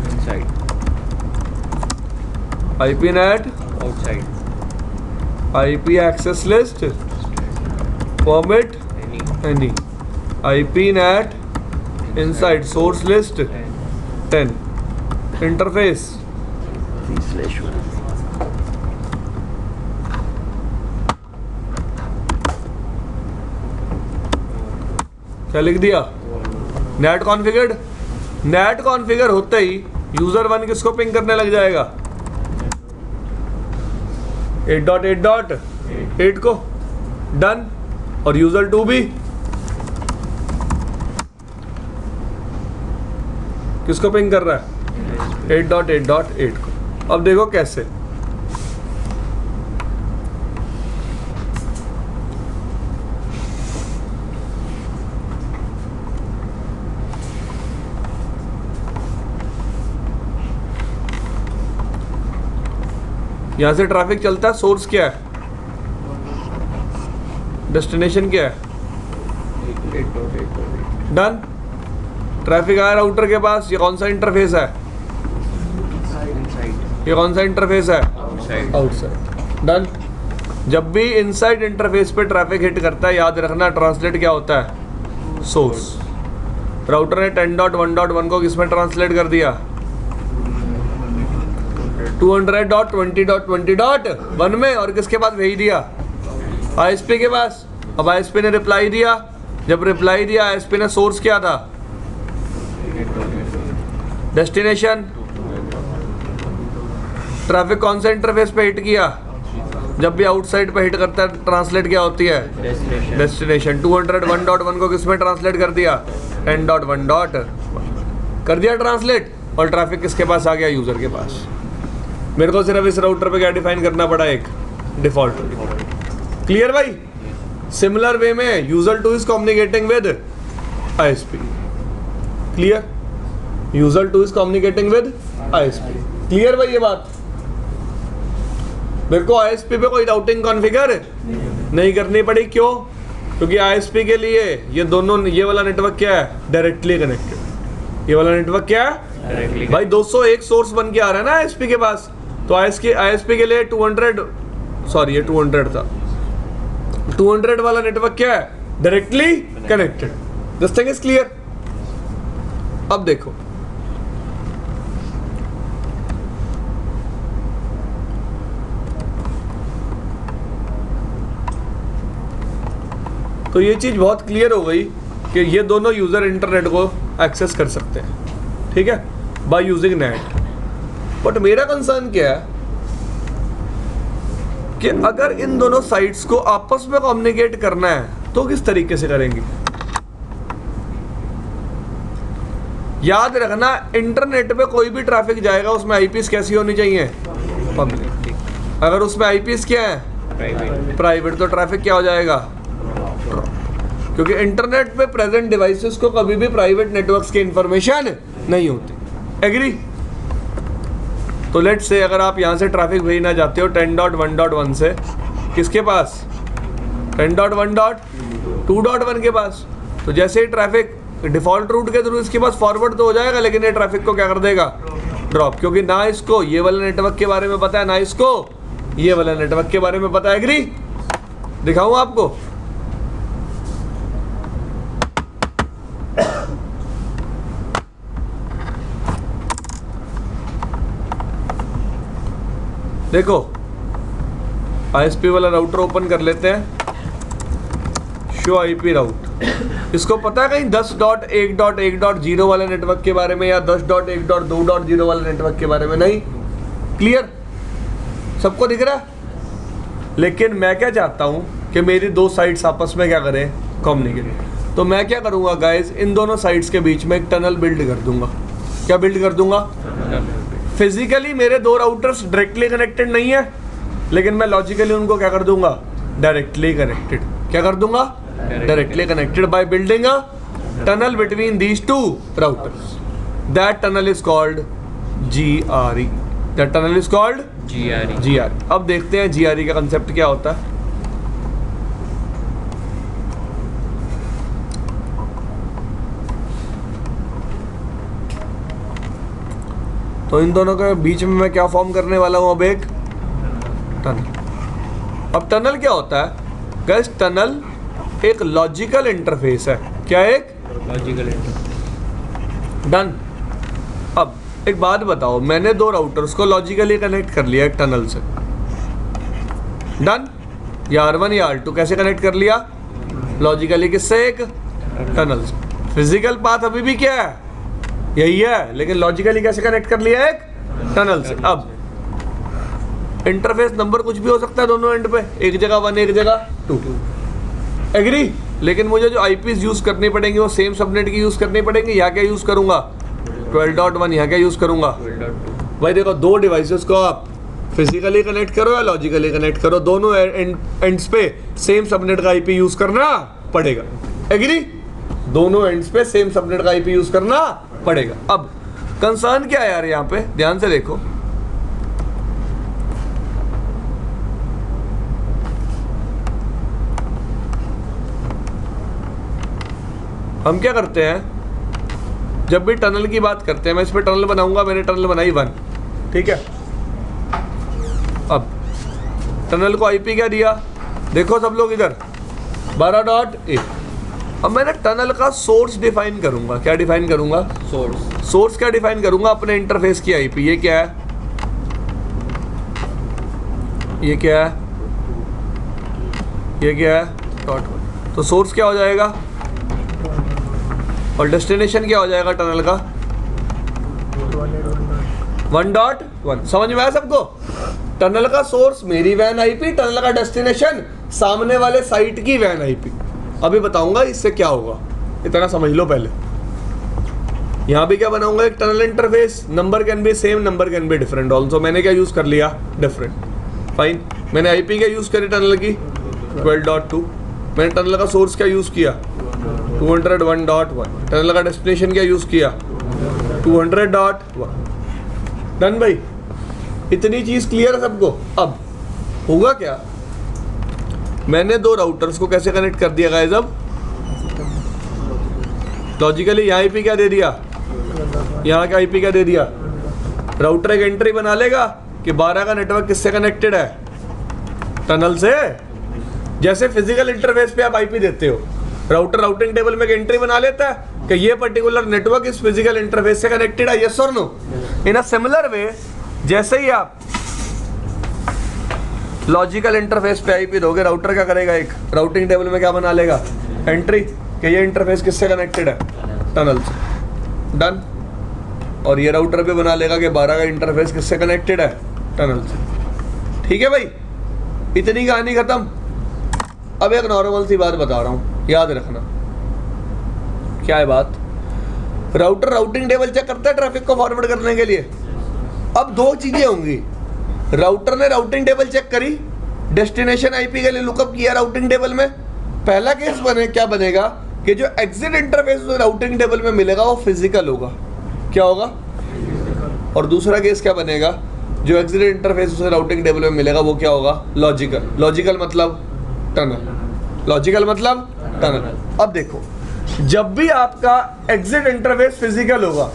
Inside. IP nat Outside. IP access list permit any, IP nat inside source list 10 interface 3/1. क्या लिख दिया, नेट कॉन्फ़िगर्ड। नेट कॉन्फ़िगर होते ही यूजर 1 किसको पिंग करने लग जाएगा 8.8.8 को। डन। और यूजर 2 भी किसको पिंग कर रहा है 8.8.8 को। अब देखो कैसे, यहां से ट्रैफिक चलता है, सोर्स क्या है, डेस्टिनेशन क्या है, 8.8.8. डन। ट्रैफिक आया राउटर के पास, ये कौन सा इंटरफेस है, Inside. ये कौन सा इंटरफेस है, Outside. आउटसाइड। डन। जब भी इनसाइड इंटरफेस पे ट्रैफिक हिट करता है, याद रखना ट्रांसलेट क्या होता है, सोर्स। राउटर ने 10.1.1 को किस में ट्रांसलेट कर दिया, 200.20.20.1 में, और किसके पास भेज दिया? ISP के पास। अब ISP ने रिप्लाई दिया, जब रिप्लाई दिया ISP ने सोर्स क्या था? डेस्टिनेशन। ट्रैफिक कौन से इंटरफेस पे हिट किया? जब भी आउटसाइड पे हिट करता है ट्रांसलेट क्या होती है? डेस्टिनेशन। 201.1 को किस में ट्रांसलेट कर दिया? 10.1. कर दिया ट्रांसलेट, और ट्रैफिक किसके पास आ गया? यूजर के पास। मेरे को सिर्फ इस राउटर पे क्या डिफाइन करना पड़ा? एक डिफॉल्ट। क्लियर भाई? सिमिलर वे में user 2 is communicating with ISP। Clear? User 2 is communicating with ISP। Clear भाई ये बात? मेरे को ISP पे कोई राउटिंग कॉन्फ़िगर नहीं करनी पड़ी। क्यों? क्योंकि ISP के लिए ये दोनों, ये वाला नेटवर्क क्या है? Directly connected. ये वाला नेटवर्क क्या है? डायरेक्टली भाई 201 सोर्स बन के आ रहा है ना ISP के पास, तो ISP के लिए 200 था। 200 वाला नेटवर्क क्या है? Directly connected. This thing is clear? अब देखो, तो ये चीज बहुत क्लियर हो गई कि ये दोनों यूजर इंटरनेट को एक्सेस कर सकते हैं, ठीक है, बाय यूजिंग नेट। बट मेरा कंसर्न क्या है कि अगर इन दोनों साइट्स को आपस में कम्युनिकेट करना है तो किस तरीके से करेंगे? याद रखना, इंटरनेट पे कोई भी ट्रैफिक जाएगा उसमें आईपीस कैसी होनी चाहिए? पब्लिक। अगर उसमें आईपीस क्या है? प्राइवेट, तो ट्रैफिक क्या हो जाएगा? क्योंकि इंटरनेट पे प्रेजेंट डिवाइसेस को कभी भी प्राइवेट नेटवर्क्स की इंफॉर्मेशन नहीं होती। एग्री? तो लेट्स से अगर आप यहाँ से ट्रैफिक भेजना चाहते हो 10.1.1 से किसके पास? 10.1.2.1 के पास। तो जैसे ही ट्रैफिक डिफॉल्ट रूट के थ्रू इसके पास फॉरवर्ड तो हो जाएगा, लेकिन ये ट्रैफिक को क्या कर देगा? ड्रॉप। क्योंकि ना इसको ये वाले नेटवर्क के बारे में पता है, ना इसको ये वाले नेटवर्क के बारे में पता है। एग्री? दिखाऊं आपको? देखो, ISP वाला राउटर ओपन कर लेते हैं, शो IP राउट। इसको पता है कहीं 10.1.1.0 वाले नेटवर्क के बारे में या 10.1.2.0 वाले नेटवर्क के बारे में? नहीं। क्लियर? सबको दिख रहा है? लेकिन मैं क्या चाहता हूं कि मेरी दो साइट्स आपस में क्या करें? कम्युनिकेट। तो मैं क्या करूंगा गाइस, इन दोनों साइट्स के बीच में एक टनल बिल्ड कर दूंगा। क्या बिल्ड कर दूंगा? फिजिकली मेरे दो राउटर्स डायरेक्टली कनेक्टेड नहीं है, लेकिन मैं लॉजिकली उनको क्या कर दूंगा? Directly connected. क्या कर दूंगा? Directly connected by building a tunnel between these two routers. That tunnel is called GRE। That tunnel is called GRE। अब देखते हैं GRE का कंसेप्ट क्या होता है। तो इन दोनों के बीच में मैं क्या फॉर्म करने वाला हूं? अब एक टनल। अब टनल क्या होता है गाइस? टनल एक लॉजिकल इंटरफेस है। क्या? एक लॉजिकल इंटरफेस। डन। अब एक बात बताओ, मैंने दो राउटर्स को लॉजिकली कनेक्ट कर लिया एक टनल से। डन? या R1 या R2 कैसे कनेक्ट कर लिया? लॉजिकली। किससे? एक टनल से। फिजिकल पाथ अभी भी क्या है? यही है, लेकिन लॉजिकली कैसे कनेक्ट कर लिया? एक टनल से। अब इंटरफेस नंबर कुछ भी हो सकता है दोनों एंड पे, एक जगह 1 एक जगह 2। एग्री? लेकिन मुझे जो आईपीस यूज करनी पड़ेंगी वो सेम सबनेट की यूज करनी पड़ेंगी। यहाँ क्या यूज करूंगा? 12.1। यहाँ क्या यूज करूंगा? 12.2। भाई देखो, दो डिवाइसेस को आप फिजिकली कनेक्ट करो या लॉजिकली कनेक्ट करो, दोनों एंड्स पे सेम सबनेट का आईपी यूज करना पड़ेगा। एग्री? दोनों एंड्स पे सेम सबनेट का आईपी यूज करना पड़ेगा। अब कंसर्न क्या है यार, यहाँ पे ध्यान से देखो। हम क्या करते हैं, जब भी टनल की बात करते हैं, मैं इस पर टनल बनाऊंगा, मैंने टनल बनाई 1, ठीक है। अब टनल को आईपी क्या दिया? देखो सब लोग इधर 12.1। अब मैंने टनल का सोर्स डिफाइन करूंगा। क्या डिफाइन करूंगा? सोर्स क्या डिफाइन करूंगा? अपने इंटरफेस की आईपी। ये क्या है? ये क्या है, ये क्या है, डॉट वन। तो सोर्स क्या हो जाएगा और डेस्टिनेशन क्या हो जाएगा टनल का, 1.1। समझ में आया सबको? टनल का सोर्स मेरी वैन आईपी, टनल का डेस्टिनेशन सामने वाले साइट की वैन आईपी। अभी बताऊंगा इससे क्या होगा, इतना समझ लो पहले। यहाँ भी क्या बनाऊंगा, एक tunnel interface, number can be same, number can be different also. मैंने क्या यूज कर लिया, डिफरेंट, फाइन। मैंने आईपी क्या यूज करी टनल की, 12.2। मैंने टनल का सोर्स क्या यूज किया, 201.1। टनल का डेस्टिनेशन क्या यूज किया, 200.1। डन भाई, इतनी चीज क्लियर है सबको। अब होगा क्या, मैंने दो राउटर्स को कैसे कनेक्ट कर दिया गाइस, अब लॉजिकली यहाँ आईपी क्या दे दिया, यहाँ का आईपी क्या दे दिया। राउटर एक एंट्री बना लेगा कि 12 का नेटवर्क किससे कनेक्टेड है, टनल से। जैसे फिजिकल इंटरफेस पे आप आईपी देते हो, राउटर राउटिंग टेबल में एक एंट्री बना लेता है कि ये पर्टिकुलर नेटवर्क इस फिजिकल इंटरफेस से कनेक्टेड है, यस और no. In a similar way, जैसे ही आप लॉजिकल इंटरफेस पे आईपी दोगे, राउटर क्या करेगा, एक राउटिंग टेबल में क्या बना लेगा, एंट्री कि ये इंटरफेस किससे कनेक्टेड है, टनल से। डन। और ये राउटर भी बना लेगा कि 12 का इंटरफेस किससे कनेक्टेड है, टनल से। ठीक है भाई, इतनी कहानी खत्म। अब एक नॉर्मल सी बात बता रहा हूँ, याद रखना। क्या है बात, राउटर राउटिंग टेबल चेक करता है ट्रैफिक को फॉरवर्ड करने के लिए। अब दो चीजें होंगी, राउटर ने राउटिंग टेबल चेक करी, डेस्टिनेशन आईपी के लिए लुकअप किया राउटिंग टेबल में। पहला केस क्या बनेगा कि जो एग्जिट इंटरफेस राउटिंग टेबल में मिलेगा वो फिजिकल होगा। क्या होगा? और दूसरा केस क्या बनेगा, जो एग्जिट इंटरफेस राउटिंग टेबल में मिलेगा वो क्या होगा, लॉजिकल। लॉजिकल मतलब टनल, लॉजिकल मतलब टनल। अब देखो, जब भी आपका एग्जिट इंटरफेस फिजिकल होगा,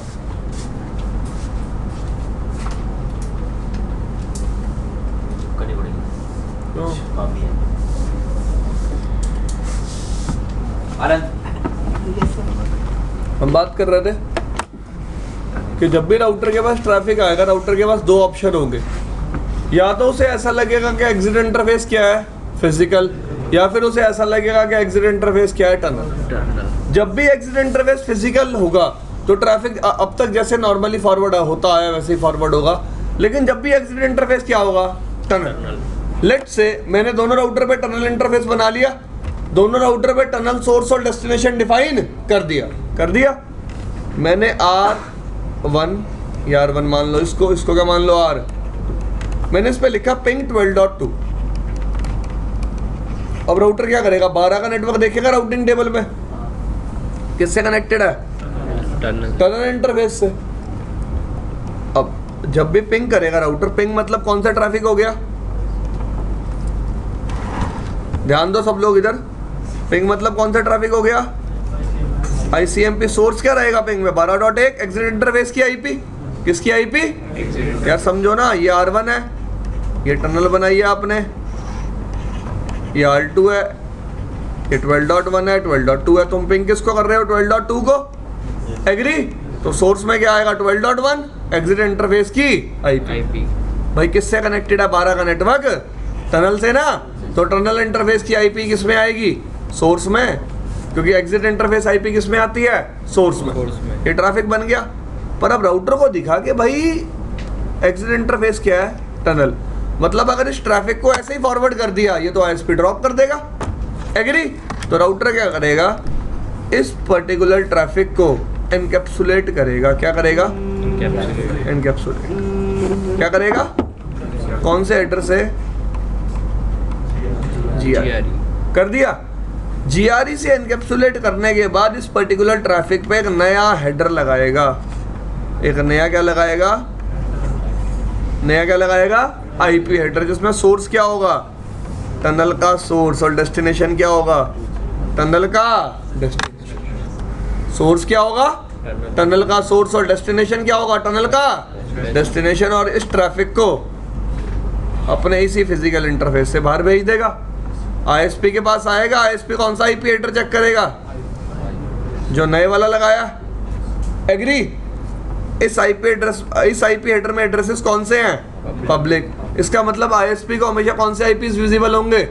हम बात कर रहे थे कि जब भी राउटर के पास ट्रैफिक आएगा, राउटर के पास दो ऑप्शन होंगे। या तो उसे ऐसा लगेगा कि एग्जिट इंटरफेस क्या है, फिजिकल, या फिर उसे ऐसा लगेगा कि एग्जिट इंटरफेस क्या है, टनल। जब भी एग्जिट इंटरफेस फिजिकल होगा तो ट्रैफिक अब तक जैसे नॉर्मली फॉरवर्ड होता है वैसे ही फॉरवर्ड होगा। लेकिन जब भी एग्जिट इंटरफेस क्या होगा, टनल। लेट्स से मैंने दोनों राउटर पे टनल इंटरफेस बना लिया, दोनों राउटर पे टनल सोर्स और डेस्टिनेशन डिफाइन कर दिया। मैंने R1 या R1 मान लो, इसको क्या मान लो, R। मैंने इस पे लिखा पिंग 12.2। अब राउटर क्या करेगा, 12 का नेटवर्क देखेगा राउटिंग टेबल में किससे कनेक्टेड है, टनल इंटरफेस से। अब जब भी पिंग करेगा राउटर, पिंग मतलब कौन सा ट्रैफिक हो गया, ध्यान दो सब लोग इधर। पिंग मतलब कौन सा ट्रैफिक हो गया, ICMP। सोर्स क्या रहेगा पिंग में, 12.1। एग्जिट इंटरफेस की आईपी, किसकी आईपी, यार समझो ना, ये R1 है, ये टनल बनाई है आपने, ये R2 है, ये 12.1 है, 12.2 है। तुम पिंग किसको कर रहे हो, 12.2 को, एग्री। तो सोर्स में क्या आएगा, 12.1, एग्जिट इंटरफेस की आईपी। भाई किससे कनेक्टेड है 12 का नेटवर्क, टनल से ना। तो टनल इंटरफेस की आईपी किस में आएगी, सोर्स में, क्योंकि एग्जिट इंटरफेस आईपी किस में आती है, सोर्स में। ये ट्रैफिक बन गया। पर अब राउटर को दिखा कि भाई एग्जिट इंटरफेस क्या है, टनल। मतलब अगर इस ट्रैफिक को ऐसे ही फॉरवर्ड कर दिया, ये तो ISP ड्रॉप कर देगा, एग्री। तो राउटर क्या करेगा, इस पर्टिकुलर ट्रैफिक को एनकैप्सुलेट करेगा। क्या करेगा, एनकैप्सुलेट। क्या करेगा, कौन से एड्रेस से, GRE कर दिया। GRE से एनकैप्सुलेट करने के बाद इस पर्टिकुलर ट्रैफिक पे एक नया हेडर लगाएगा। एक नया क्या लगाएगा, IP हेडर, जिसमें सोर्स क्या होगा, टनल का सोर्स, और डेस्टिनेशन क्या होगा, टनल का डेस्टिनेशन। सोर्स क्या होगा, टनल का सोर्स, और डेस्टिनेशन क्या होगा, टनल का डेस्टिनेशन। और इस ट्रैफिक को अपने इसी फिजिकल इंटरफेस से बाहर भेज देगा, ISP के पास आएगा। ISP कौन सा IP हेडर चेक करेगा, जो नए वाला लगाया, एग्री। इस IP हेडर में एड्रेसेस कौन से हैं, पब्लिक। इसका मतलब आईएसपी को हमेशा कौन से आईपीस विजिबल होंगे?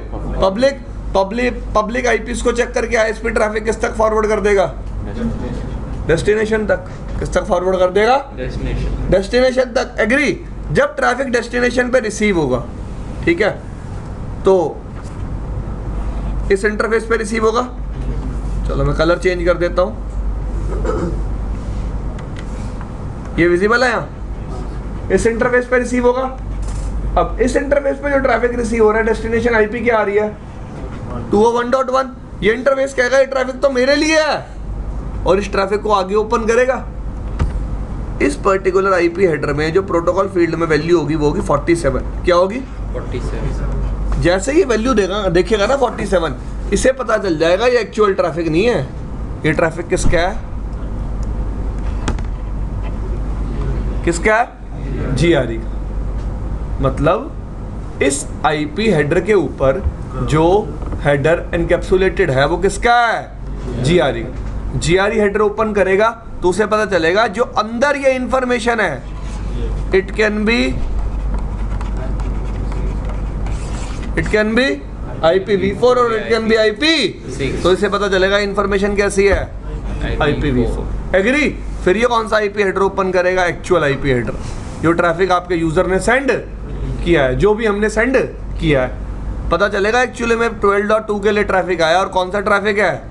पब्लिक आईपीस को चेक करके आईएसपी ट्रैफिक किस तक फॉरवर्ड कर देगा? डेस्टिनेशन तक। किस तक फॉरवर्ड कर देगा? डेस्टिनेशन तक। एग्री? जब ट्रैफिक डेस्टिनेशन पे रिसीव होगा, ठीक है, तो इस इंटरफेस पे रिसीव होगा। चलो मैं कलर चेंज कर देता हूं, ये विजिबल है यहाँ। इस इंटरफेस पे रिसीव होगा। अब इस इंटरफेस पे जो ट्रैफिक रिसीव हो रहा है, डेस्टिनेशन आईपी क्या आ रही है? 201.1। ये इंटरफेस कहेगा ये ट्रैफिक तो मेरे लिए है, और इस ट्रैफिक को आगे ओपन करेगा। इस पर्टिकुलर आईपी हेडर में जो प्रोटोकॉल फील्ड में वैल्यू होगी वो होगी 47। क्या होगी? 47। जैसे ही वैल्यू देखेगा ना 47, इसे पता चल जाएगा ये एक्चुअल ट्रैफिक नहीं है, ये ट्रैफिक किसका है? किसका है? जीआरई का। मतलब इस आईपी हेडर के ऊपर जो हेडर एनकैप्सुलेटेड है वो किसका है? जीआरई। जीआरई हेडर ओपन करेगा तो उसे पता चलेगा जो अंदर ये इंफॉर्मेशन है, इट कैन बी IPv4 और इट कैन बी IP, तो इसे पता चलेगा इंफॉर्मेशन कैसी है? IPv4। एग्री? फिर ये कौन सा आईपी हेडर ओपन करेगा? एक्चुअल आईपी हेडर, जो ट्रैफिक आपके यूजर ने सेंड किया है, जो भी हमने सेंड किया है। पता चलेगा एक्चुअली में 12.2 के लिए ट्रैफिक आया और कौन सा ट्रैफिक है?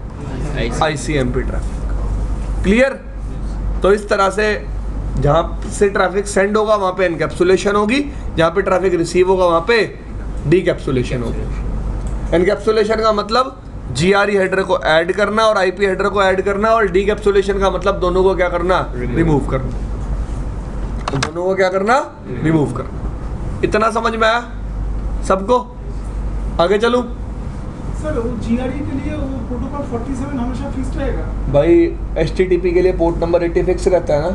ICMP traffic. क्लियर? तो इस तरह से जहाँ से ट्रैफिक सेंड होगा वहाँ पे एनकैप्सुलेशन होगी, जहाँ पे ट्रैफिक रिसीव होगा वहाँ पे डीकैप्सुलेशन होगी। एनकैप्सुलेशन का मतलब जीआरई हेडर को ऐड करना और आईपी हेडर को ऐड करना, और डीकैप्सुलेशन का मतलब दोनों को क्या करना? रिमूव करना। दोनों को क्या करना? रिमूव करना। इतना समझ में आया सबको? आगे चलूं? सर वो जीआरई के लिए वो प्रोटोकॉल 47 हमेशा फिक्स रहेगा? भाई एचटीटीपी के लिए पोर्ट नंबर 80 फिक्स रहता है ना,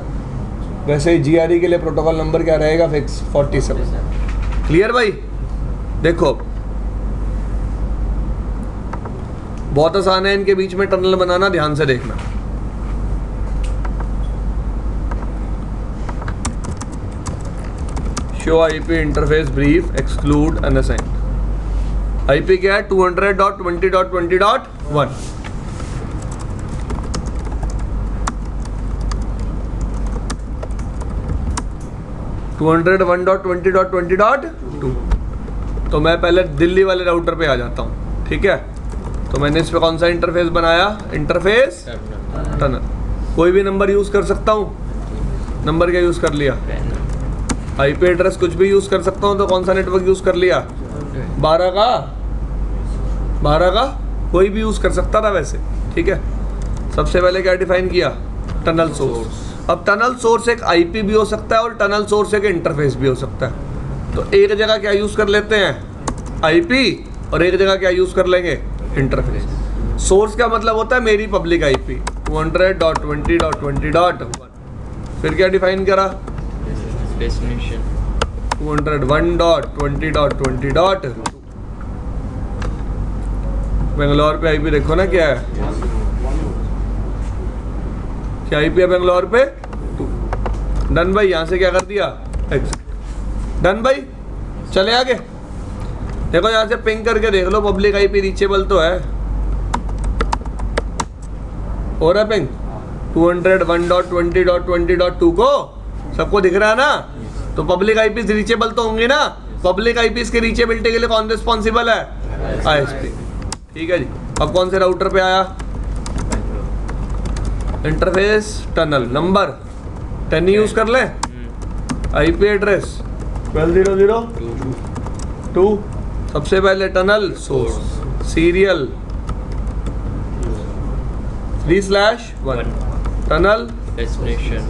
वैसे ही जीआरई के लिए प्रोटोकॉल नंबर क्या रहेगा? फिक्स 47। क्लियर भाई? देखो बहुत आसान है इनके बीच में टनल बनाना, ध्यान से देखना। Show IP interface brief exclude unassigned. IP क्या है? 200.20.20.1। तो मैं पहले दिल्ली वाले राउटर पे आ जाता हूँ, ठीक है? तो मैंने इस पे कौन सा इंटरफेस बनाया? Interface tunnel. कोई भी नंबर यूज कर सकता हूँ। नंबर क्या यूज कर लिया? आईपी एड्रेस कुछ भी यूज कर सकता हूँ। तो कौन सा नेटवर्क यूज कर लिया? 12 का कोई भी यूज कर सकता था वैसे, ठीक है? सबसे पहले क्या डिफाइन किया? Tunnel source. अब टनल सोर्स एक आईपी भी हो सकता है और टनल सोर्स एक इंटरफेस भी हो सकता है। तो एक जगह क्या यूज कर लेते हैं? आईपी, और एक जगह क्या यूज कर लेंगे? इंटरफेस। सोर्स का मतलब होता है मेरी पब्लिक आईपी 200.20.20.1। फिर क्या डिफाइन करा? डेस्टिनेशन 201.20.20.2। बेंगलोर पे आईपी देखो ना क्या है? क्या आईपी है बेंगलोर पे? 2। डन भाई। यहाँ से क्या कर दिया? एग्जिट। डन भाई। चले आगे। देखो यहाँ से पिंग करके देख लो, पब्लिक आईपी रीचेबल तो है। हो रहा है पिंग? 201.20.20.2 को सबको दिख रहा है ना? तो पब्लिक आईपी रीचेबल तो होंगे ना? पब्लिक आईपी के रीचेबिलिटी के लिए कौन रिस्पॉन्सिबल है? आईएसपी। ठीक है जी। अब कौन से राउटर पे आया? Interface tunnel. नंबर 10 यूज कर ले। IP address 12.0.0.2। सबसे पहले tunnel source, serial 3/1, tunnel destination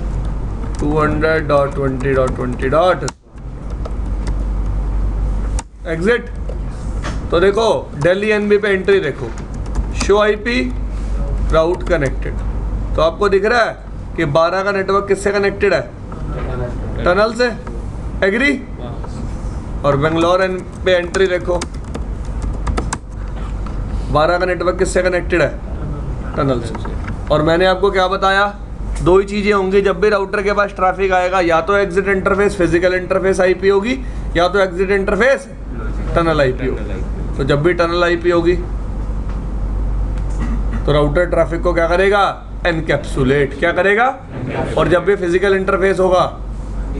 200.20.20. Exit. तो देखो दिल्ली एनबी पे एंट्री देखो, शो आईपी राउट कनेक्टेड। तो आपको दिख रहा है कि 12 का नेटवर्क किससे कनेक्टेड है? टनल से। एग्री? और बेंगलोर पे एंट्री देखो, 12 का नेटवर्क किससे कनेक्टेड है? टनल से। और मैंने आपको क्या बताया? दो ही चीज़ें होंगी जब भी राउटर के पास ट्रैफिक आएगा, या तो exit interface physical interface IP होगी, या तो एग्जिट इंटरफेस टनल आईपी हो। तो जब भी टनल आईपी होगी तो राउटर ट्रैफिक को क्या करेगा, एनकैप्सुलेट। क्या करेगा? और जब भी फिजिकल इंटरफेस होगा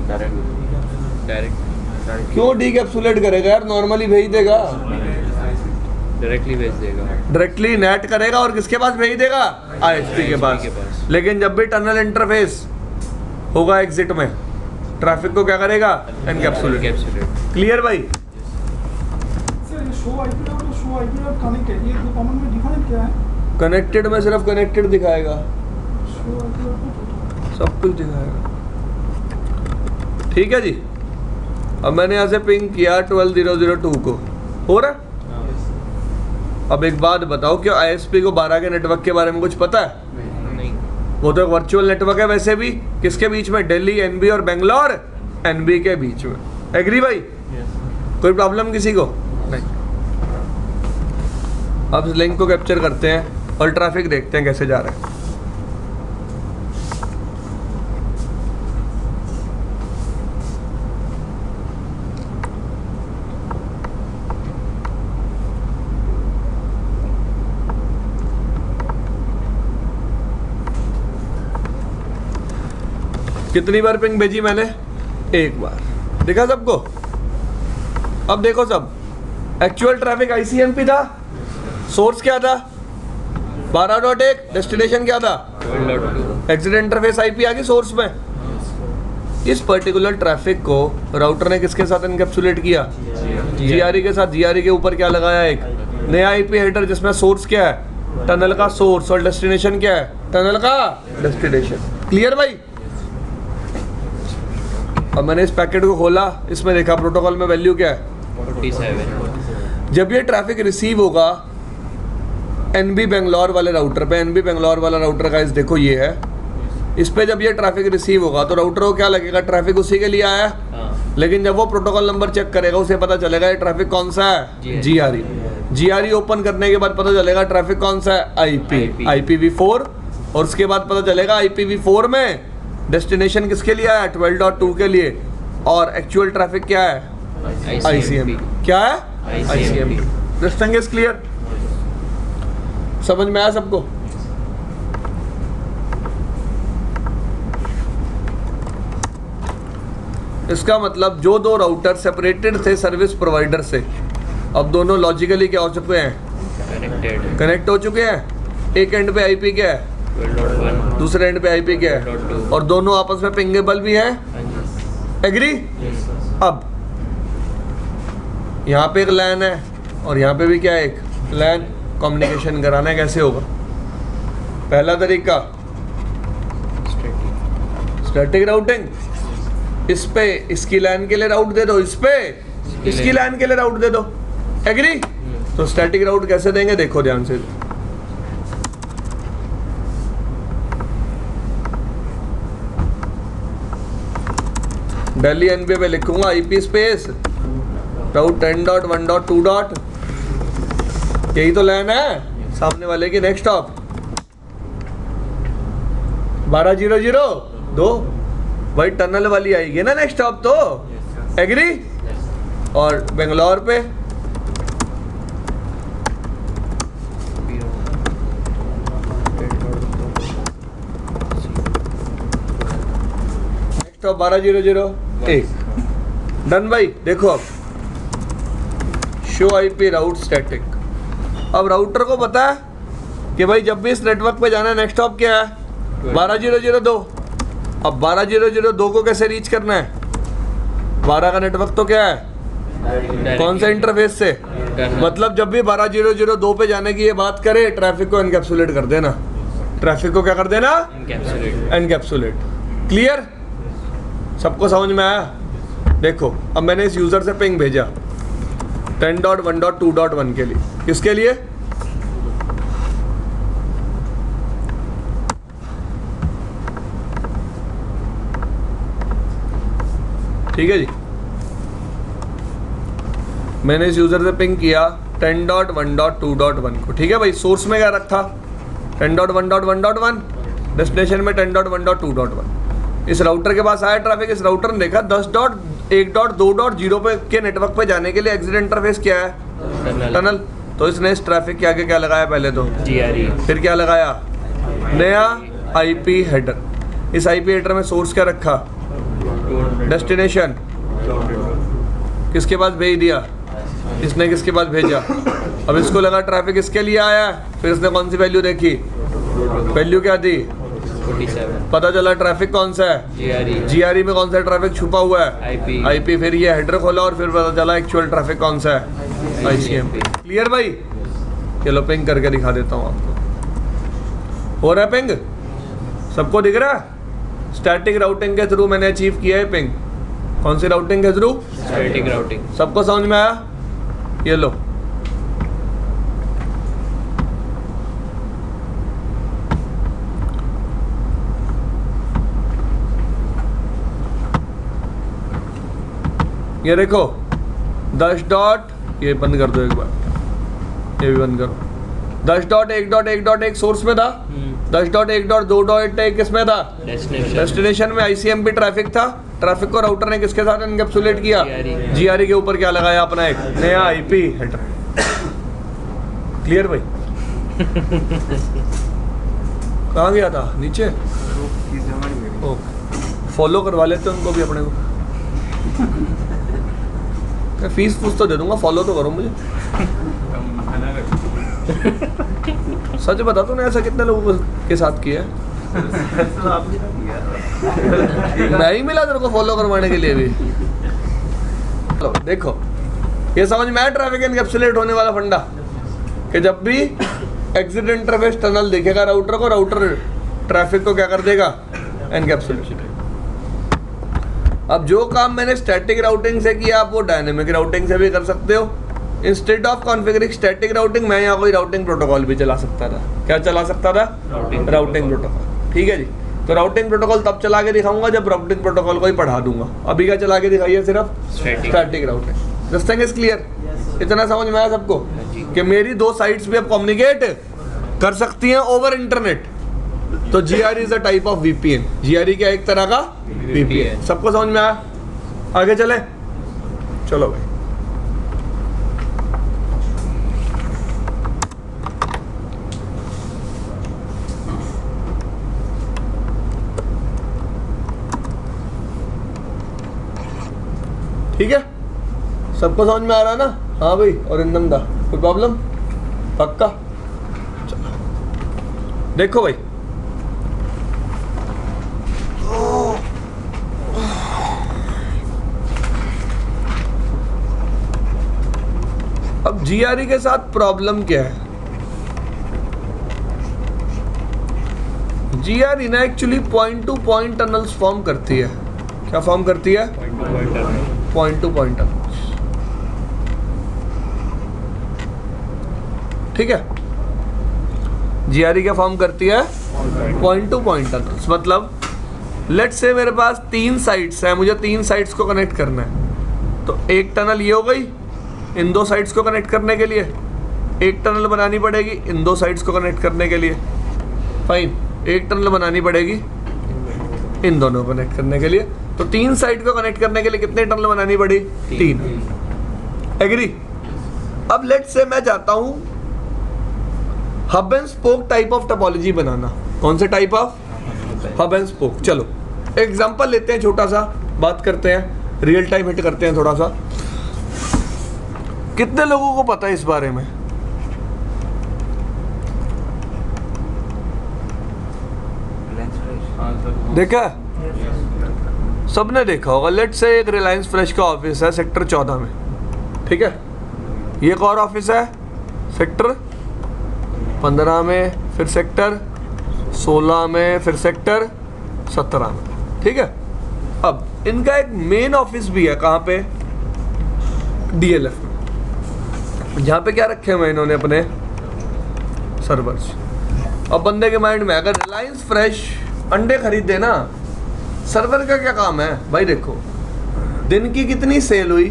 डायरेक्ट क्यों डीकैप्सुलेट करेगा यार, नॉर्मली भेज देगा, डायरेक्टली भेज देगा। डायरेक्टली नेट करेगा और किसके पास भेज देगा, आईएसपी के पास। लेकिन जब भी टनल इंटरफेस होगा एग्जिट में, ट्रैफिक को क्या करेगा, एनकैप्सुलेट। एनकैप्सुलेट। क्लियर भाई? सर ये शो आईपी आउट और शो आईपी आउट कनेक्टेड, ये दो कॉमन में डिफरेंट क्या है? कनेक्टेड में सिर्फ कनेक्टेड दिखाएगा, शो आईपी आउट सब कुछ दिखाएगा। ठीक है जी। अब मैंने यहाँ से पिंग किया 12002 को, हो रहा है? अब एक बात बताओ, क्या आईएसपी को 12 के नेटवर्क के बारे में कुछ पता है? नहीं। वो तो एक वर्चुअल नेटवर्क है वैसे भी। किसके बीच में? दिल्ली एनबी और बेंगलोर एनबी के बीच में। एग्री भाई? कोई प्रॉब्लम किसी को? नहीं। अब इस लिंक को कैप्चर करते हैं और ट्रैफिक देखते हैं कैसे जा रहा है। कितनी बार पिंग भेजी मैंने? एक बार। देखा सबको? अब देखो सब, एक्चुअल ट्रैफिक आईसीएमपी था, सोर्स क्या था 12.1, डेस्टिनेशन क्या था, 12.2। एग्जिट इंटरफेस आईपी आ गई सोर्स में। इस पर्टिकुलर ट्रैफिक को राउटर ने किसके साथ एनकैप्सुलेट किया, जीआरई के साथ। जीआरई के ऊपर क्या लगाया, एक नया आईपी हेडर जिसमें सोर्स क्या है, टनल का सोर्स, और डेस्टिनेशन क्या है, टनल का डेस्टिनेशन। क्लियर भाई? अब मैंने इस पैकेट को खोला, इसमें देखा प्रोटोकॉल में वैल्यू क्या है 47। जब ये ट्रैफिक रिसीव होगा एनबी बेंगलोर वाले राउटर पे, एनबी बेंगलोर वाला राउटर का देखो ये है, इस पे जब ये ट्रैफिक रिसीव होगा तो राउटर को क्या लगेगा, ट्रैफिक उसी के लिए आया है। हाँ। लेकिन जब वो प्रोटोकॉल नंबर चेक करेगा उसे पता चलेगा ये ट्रैफिक कौन सा है, जीआरई। जीआरई ओपन करने के बाद पता चलेगा ट्रैफिक कौन सा है, आईपी, IPv4। और उसके बाद पता चलेगा IPv4 में डेस्टिनेशन किसके लिए आया, 12.2 के लिए। और एक्चुअल ट्रैफिक क्या है, आईसीएमपी। क्या है, आईसीएमपी। Understanding is clear? समझ में आया सबको? इसका मतलब जो दो राउटर सेपरेटेड थे सर्विस प्रोवाइडर से, अब दोनों लॉजिकली क्या हो चुके हैं, कनेक्टेड। कनेक्ट हो चुके हैं। एक एंड पे आईपी क्या है, 12.1। दूसरे एंड पे आईपी क्या है, 12.2। और दोनों आपस में पिंगेबल भी है। एग्री? अब यहाँ पे एक लैन है और यहाँ पे भी क्या है, एक लैन। कम्युनिकेशन कराना है, कैसे होगा? पहला तरीका स्टैटिक राउटिंग, इस पे इसकी लैन के लिए राउट दे दो, इस पे इसकी लैन के लिए राउट दे दो। एग्री? तो स्टैटिक राउट कैसे देंगे, देखो ध्यान से। दिल्ली एनबी पे लिखूंगा आईपी स्पेस राउट 10.1.2. यही तो लैन है सामने वाले की। नेक्स्ट ऑफ 12.0.0.2 भाई टनल वाली आएगी ना नेक्स्ट ऑफ तो। एग्री? और बेंगलोर पे नेक्स्ट ऑफ 12.0.0.1 डन भाई। देखो अब शो आईपी राउट स्टैटिक। अब राउटर को पता है कि भाई जब भी इस नेटवर्क पे जाना है नेक्स्ट हॉप क्या है 12.0.0.2। अब 12.0.0.2 को कैसे रीच करना है, 12 का नेटवर्क तो क्या है, कौन से इंटरफेस से, मतलब जब भी 12.0.0.2 पे जाने की ये बात करे ट्रैफिक को एनकैप्सुलेट कर देना। ट्रैफिक को क्या कर देना, एनकैप्सुलेट। क्लियर? सबको समझ में आया? देखो अब मैंने इस यूजर से पिंग भेजा 10.1.2.1 के लिए, किसके लिए, ठीक है जी। मैंने इस यूजर से पिंग किया 10.1.2.1 को, ठीक है भाई। सोर्स में क्या रखा 10.1.1.1, डेस्टिनेशन में 10.1.2.1। इस राउटर के पास आया ट्रैफिक, इस राउटर ने देखा 1.2.0 पे के नेटवर्क पे जाने के लिए एग्जिट इंटरफेस क्या है? टनल। तो इसने इस ट्रैफिक के आगे क्या लगाया पहले तो? GRE। फिर क्या लगाया? नया IP हेडर। इस IP हेडर में सोर्स क्या रखा? डेस्टिनेशन। किसके पास भेज दिया? इसने किसके पास भेजा? अब इसको लगा ट्रैफिक इसके लिए आया है, फिर इसने कौन सी वैल्यू देखी? वैल्यू क्या दी? 47। पता चला ट्रैफिक कौन सा है? GRE में कौन सा ट्रैफिक छुपा हुआ है? IP। फिर ये हेडर खोला और फिर पता चला एक्चुअल ट्रैफिक कौन सा है? ICMP। क्लियर भाई? चलो पिंग करके दिखा देता हूँ आपको। हो रहा है पिंग? सबको दिख रहा है? स्टैटिक राउटिंग के थ्रू मैंने अचीव किया है पिंग। कौन सी राउटिंग के थ्रू? Static routing. सबको समझ में आया? ये लो, ये देखो 10 डॉट, ये बंद कर दो एक बार, ये भी बंद करो। 10.1.1.1 सोर्स में था, 10.1.2.1 किस में था? डेस्टिनेशन में। ICMP ट्रैफिक था। ट्रैफिक को राउटर ने किसके साथ एनकैप्सुलेट किया? GRE के ऊपर क्या लगाया अपना? एक नया IP हेडर। क्लियर भाई? कहाँ गया था? नीचे। ओके, फॉलो करवा लेते उनको भी अपने को। फीस फूस तो दे दूंगा, फॉलो तो करो मुझे। सच बता तूने ऐसा कितने लोगों के साथ किया है? मैं ही मिला तेरे को फॉलो करवाने के लिए भी। चलो देखो, ये समझ में आया ट्रैफिक एनकैप्सुलेट होने वाला फंडा? कि जब भी एग्जिट इंटरफेस टनल दिखेगा राउटर को, राउटर ट्रैफिक को क्या कर देगा? एनकैप्सुलेट। अब जो काम मैंने स्टैटिक राउटिंग से किया, आप वो डायनेमिक राउटिंग से भी कर सकते हो। Instead of configuring static routing, मैं यहाँ कोई राउटिंग प्रोटोकॉल भी चला सकता था। क्या चला सकता था? Routing protocol. ठीक है जी। तो राउटिंग प्रोटोकॉल तब चला के दिखाऊंगा जब राउटिंग प्रोटोकॉल को ही पढ़ा दूंगा। अभी क्या चला के दिखाइए? सिर्फ static routing. This thing is clear? इतना समझ में आया सबको कि मेरी दो साइट्स भी अब कम्युनिकेट कर सकती हैं ओवर इंटरनेट। तो GRE is a type of VPN। GRE क्या? एक तरह का VPN। सबको समझ में आया? आगे चले? चलो भाई। ठीक है, सबको समझ में आ रहा है ना? हाँ भाई। और इंदम दा कोई प्रॉब्लम? पक्का? चलो देखो भाई, अब GRE के साथ प्रॉब्लम क्या है? GRE ना actually point two point tunnels form करती है। क्या फॉर्म करती है? Point two point tunnels. ठीक है, GRE क्या फॉर्म करती है? Point two point tunnels. मतलब लेट्स से मेरे पास 3 साइट्स हैं, मुझे 3 साइट्स को कनेक्ट करना है। तो एक टनल ये हो गई इन 2 साइट्स को कनेक्ट करने के लिए, एक टनल बनानी पड़ेगी इन 2 साइट्स को कनेक्ट करने के लिए। फाइन, एक टनल बनानी पड़ेगी इन दोनों को कनेक्ट करने के लिए। तो 3 साइट को कनेक्ट करने के लिए कितने टनल बनानी पड़ी? 3। एग्री? अब लेट्स से मैं चाहता हूं hub and spoke type of topology बनाना। कौन से type of? Hub and spoke. चलो एग्जांपल लेते हैं, छोटा सा बात करते हैं, रियल टाइम हिट करते हैं थोड़ा सा। कितने लोगों को पता है इस बारे में? देखा? सबने देखा होगा। लेट्स से एक रिलायंस फ्रेश का ऑफिस है सेक्टर 14 में। ठीक है, ये एक और ऑफिस है सेक्टर 15 में, फिर सेक्टर 16 में, फिर सेक्टर 17 में। ठीक है, अब इनका एक मेन ऑफिस भी है। कहाँ पे? DLF में, जहाँ पे क्या रखे हुए इन्होंने अपने सर्वर्स। अब बंदे के माइंड में अगर रिलायंस फ्रेश अंडे खरीदे ना, सर्वर का क्या काम है भाई? देखो दिन की कितनी सेल हुई,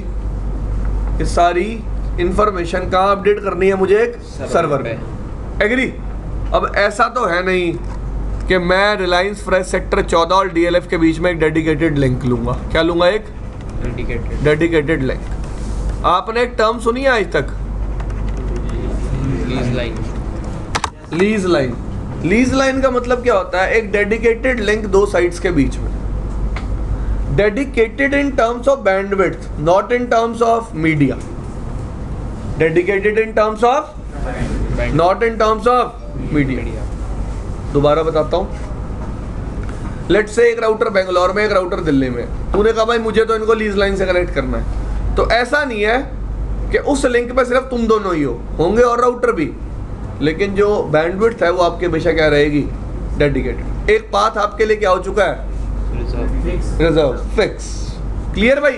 ये सारी इंफॉर्मेशन कहाँ अपडेट करनी है मुझे? एक सर्वर पे। एग्री? अब ऐसा तो है नहीं कि मैं रिलायंस फ्रेश सेक्टर 14 और DLF के बीच में एक डेडिकेटेड लिंक लूंगा। क्या लूंगा? एक Dedicated. Dedicated link. आपने एक टर्म सुनी है आज तक, Lease line. Lease line. Lease line का मतलब क्या होता है? एक डेडिकेटेड लिंक दो साइट्स के बीच में। Dedicated in terms of bandwidth, not in terms of media. Dedicated in terms of, Bank. Not in terms of media. Media. दोबारा बताता हूँ। लेट्स से एक राउटर बेंगलोर में, एक राउटर दिल्ली में। तूने कहा भाई मुझे तो इनको लीज लाइन से कनेक्ट करना है, तो ऐसा नहीं है कि उस लिंक पे सिर्फ तुम दोनों ही हो, होंगे और राउटर भी, लेकिन जो बैंडविड्थ है वो आपके हमेशा क्या रहेगी? डेडिकेटेड। एक पाथ आपके लिए क्या हो चुका है? Reserve. Reserve, fix. क्लियर भाई?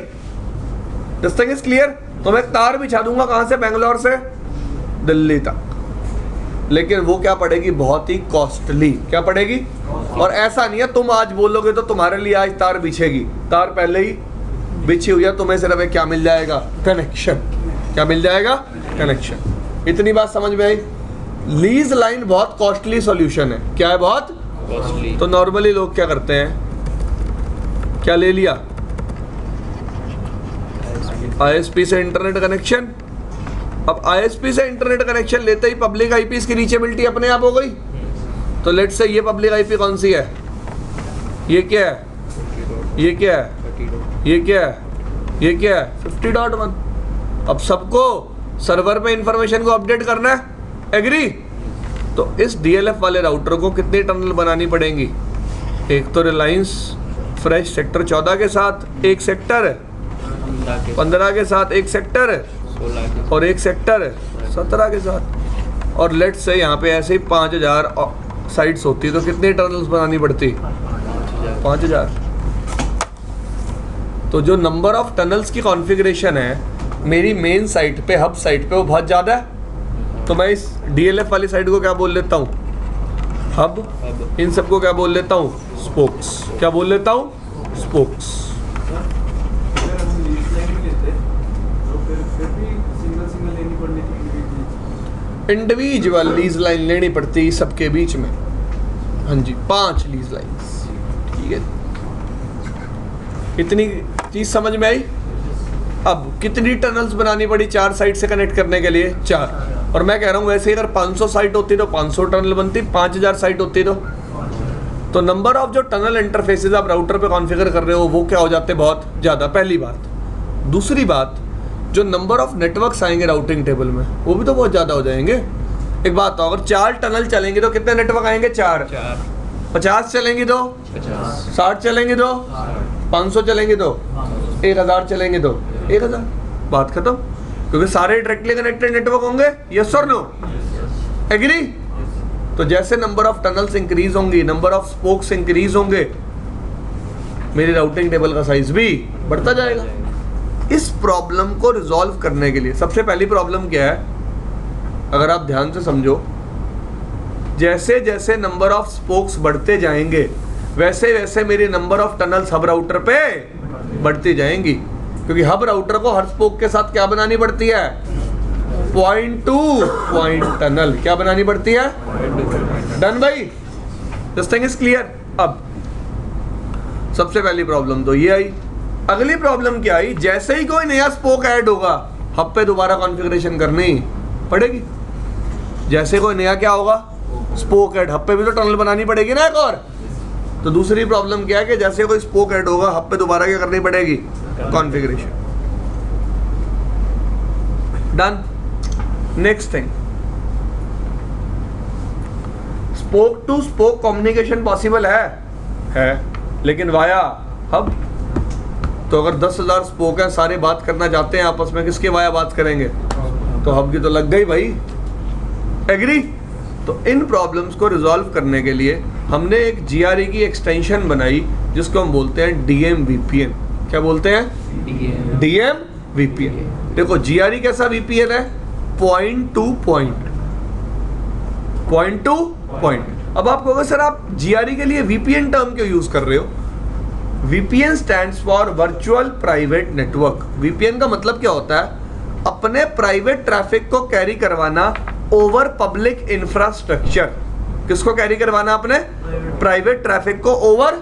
This thing is clear. तो मैं एक तार बिछा दूंगा कहां से? बेंगलोर से दिल्ली तक, लेकिन वो क्या पड़ेगी? बहुत ही कॉस्टली। क्या पड़ेगी? और ऐसा नहीं है तुम आज बोलोगे तो तुम्हारे लिए आज तार बिछेगी, तार पहले ही बिछी हुई है, तुम्हें सिर्फ एक क्या मिल जाएगा? कनेक्शन। क्या मिल जाएगा? कनेक्शन। इतनी बात समझ में आई? लीज लाइन बहुत कॉस्टली सॉल्यूशन है। क्या है? बहुत Costly. तो नॉर्मली लोग क्या करते हैं? क्या ले लिया? आईएसपी से इंटरनेट कनेक्शन। अब आईएसपी से इंटरनेट कनेक्शन लेते ही पब्लिक आईपी इसकी रीचेबिलिटी अपने आप हो गई। तो लेट्स से ये पब्लिक आईपी कौन सी है? ये क्या है? ये क्या है? 30. ये क्या है? ये क्या है? 50.1। अब सबको सर्वर पे इंफॉर्मेशन को अपडेट करना है, एग्री? तो इस डीएलएफ वाले राउटर को कितनी टनल बनानी पड़ेंगी? एक तो रिलायंस फ्रेश सेक्टर 14 के साथ, एक सेक्टर 15 के साथ, एक सेक्टर 16 और एक सेक्टर 17 के साथ। और लेट्स से यहाँ पे ऐसे ही 5000 साइट्स होती तो कितनी टनल्स बनानी पड़ती? 5000। तो जो नंबर ऑफ टनल्स की कॉन्फ़िगरेशन है मेरी मेन साइट पे, हब साइट पे, वो बहुत ज़्यादा है। तो मैं इस डीएलएफ वाली साइट को क्या बोल लेता हूँ? हब। Hub. इन सबको क्या बोल लेता हूँ? स्पोक्स। क्या बोल लेता हूँ? स्पोक्स। अगर हम लीज लाइन भी लेते तो फिर भी सिंगल लेनी पड़नी थी इंडिविजुअल लीज लाइन लेनी पड़ती सबके बीच में। हाँ जी, 5 लीज लाइन्स। ठीक है, इतनी चीज समझ में आई? अब कितनी टनल्स बनानी पड़ी 4 साइट से कनेक्ट करने के लिए? 4। और मैं कह रहा हूँ वैसे ही अगर 500 साइट होती तो 500 टनल बनती, 5000 साइट होती तो नंबर ऑफ जो टनल इंटरफेसेस आप राउटर पे कॉन्फ़िगर कर रहे हो वो क्या हो जाते? बहुत ज़्यादा। पहली बात। दूसरी बात, जो नंबर ऑफ नेटवर्क्स आएंगे राउटिंग टेबल में वो भी तो बहुत ज़्यादा हो जाएंगे। एक बात तो, अगर 4 टनल चलेंगे तो कितने नेटवर्क आएंगे? 4। 50 चलेंगी तो 50. 60 चलेंगे तो 500 चलेंगे तो 1000 चलेंगे तो 1000। बात खत्म। क्योंकि सारे डायरेक्टली कनेक्टेड नेटवर्क होंगे। यस और नो? एग्री? तो जैसे नंबर ऑफ टनल्स इंक्रीज होंगी, नंबर ऑफ स्पोक्स इंक्रीज होंगे, मेरी राउटिंग टेबल का साइज भी बढ़ता जाएगा। इस प्रॉब्लम को रिजॉल्व करने के लिए सबसे पहली प्रॉब्लम क्या है? अगर आप ध्यान से समझो, जैसे जैसे नंबर ऑफ स्पोक्स बढ़ते जाएंगे वैसे वैसे मेरी number of tunnels hub router पे बढ़ती जाएंगी। क्योंकि हब राउटर को हर स्पोक के साथ क्या बनानी पड़ती है? Point two point tunnel. क्या बनानी पड़ती है? डन भाई? This thing is clear. अब सबसे पहली प्रॉब्लम तो ये आई। अगली प्रॉब्लम क्या आई? जैसे ही कोई नया स्पोक ऐड होगा हब पे दोबारा कॉन्फ़िगरेशन करनी पड़ेगी। जैसे कोई नया क्या होगा? स्पोक ऐड, हब पे भी तो टनल बनानी पड़ेगी ना एक और। तो दूसरी प्रॉब्लम क्या है कि जैसे कोई स्पोक ऐड होगा हब पे दोबारा क्या करनी पड़ेगी? Configuration. Done. Next thing, spoke to spoke communication possible है, लेकिन वाया हब। तो अगर 10,000 स्पोक हैं, सारे बात करना चाहते हैं आपस में, किसके वाया बात करेंगे? तो हब की तो लग गई भाई। एग्री? तो इन प्रॉब्लम्स को रिजॉल्व करने के लिए हमने एक GRE की एक्सटेंशन बनाई जिसको हम बोलते हैं DM VPN। क्या बोलते हैं? DM VPN। देखो GRE कैसा VPN है? Point two point, point two point. अब आप कहोगे सर आप GRE के लिए VPN टर्म क्यों यूज कर रहे हो? VPN stands for virtual private network. VPN का मतलब क्या होता है? अपने प्राइवेट ट्रैफिक को कैरी करवाना ओवर पब्लिक इंफ्रास्ट्रक्चर। किसको कैरी करवाना? अपने प्राइवेट ट्रैफिक को ओवर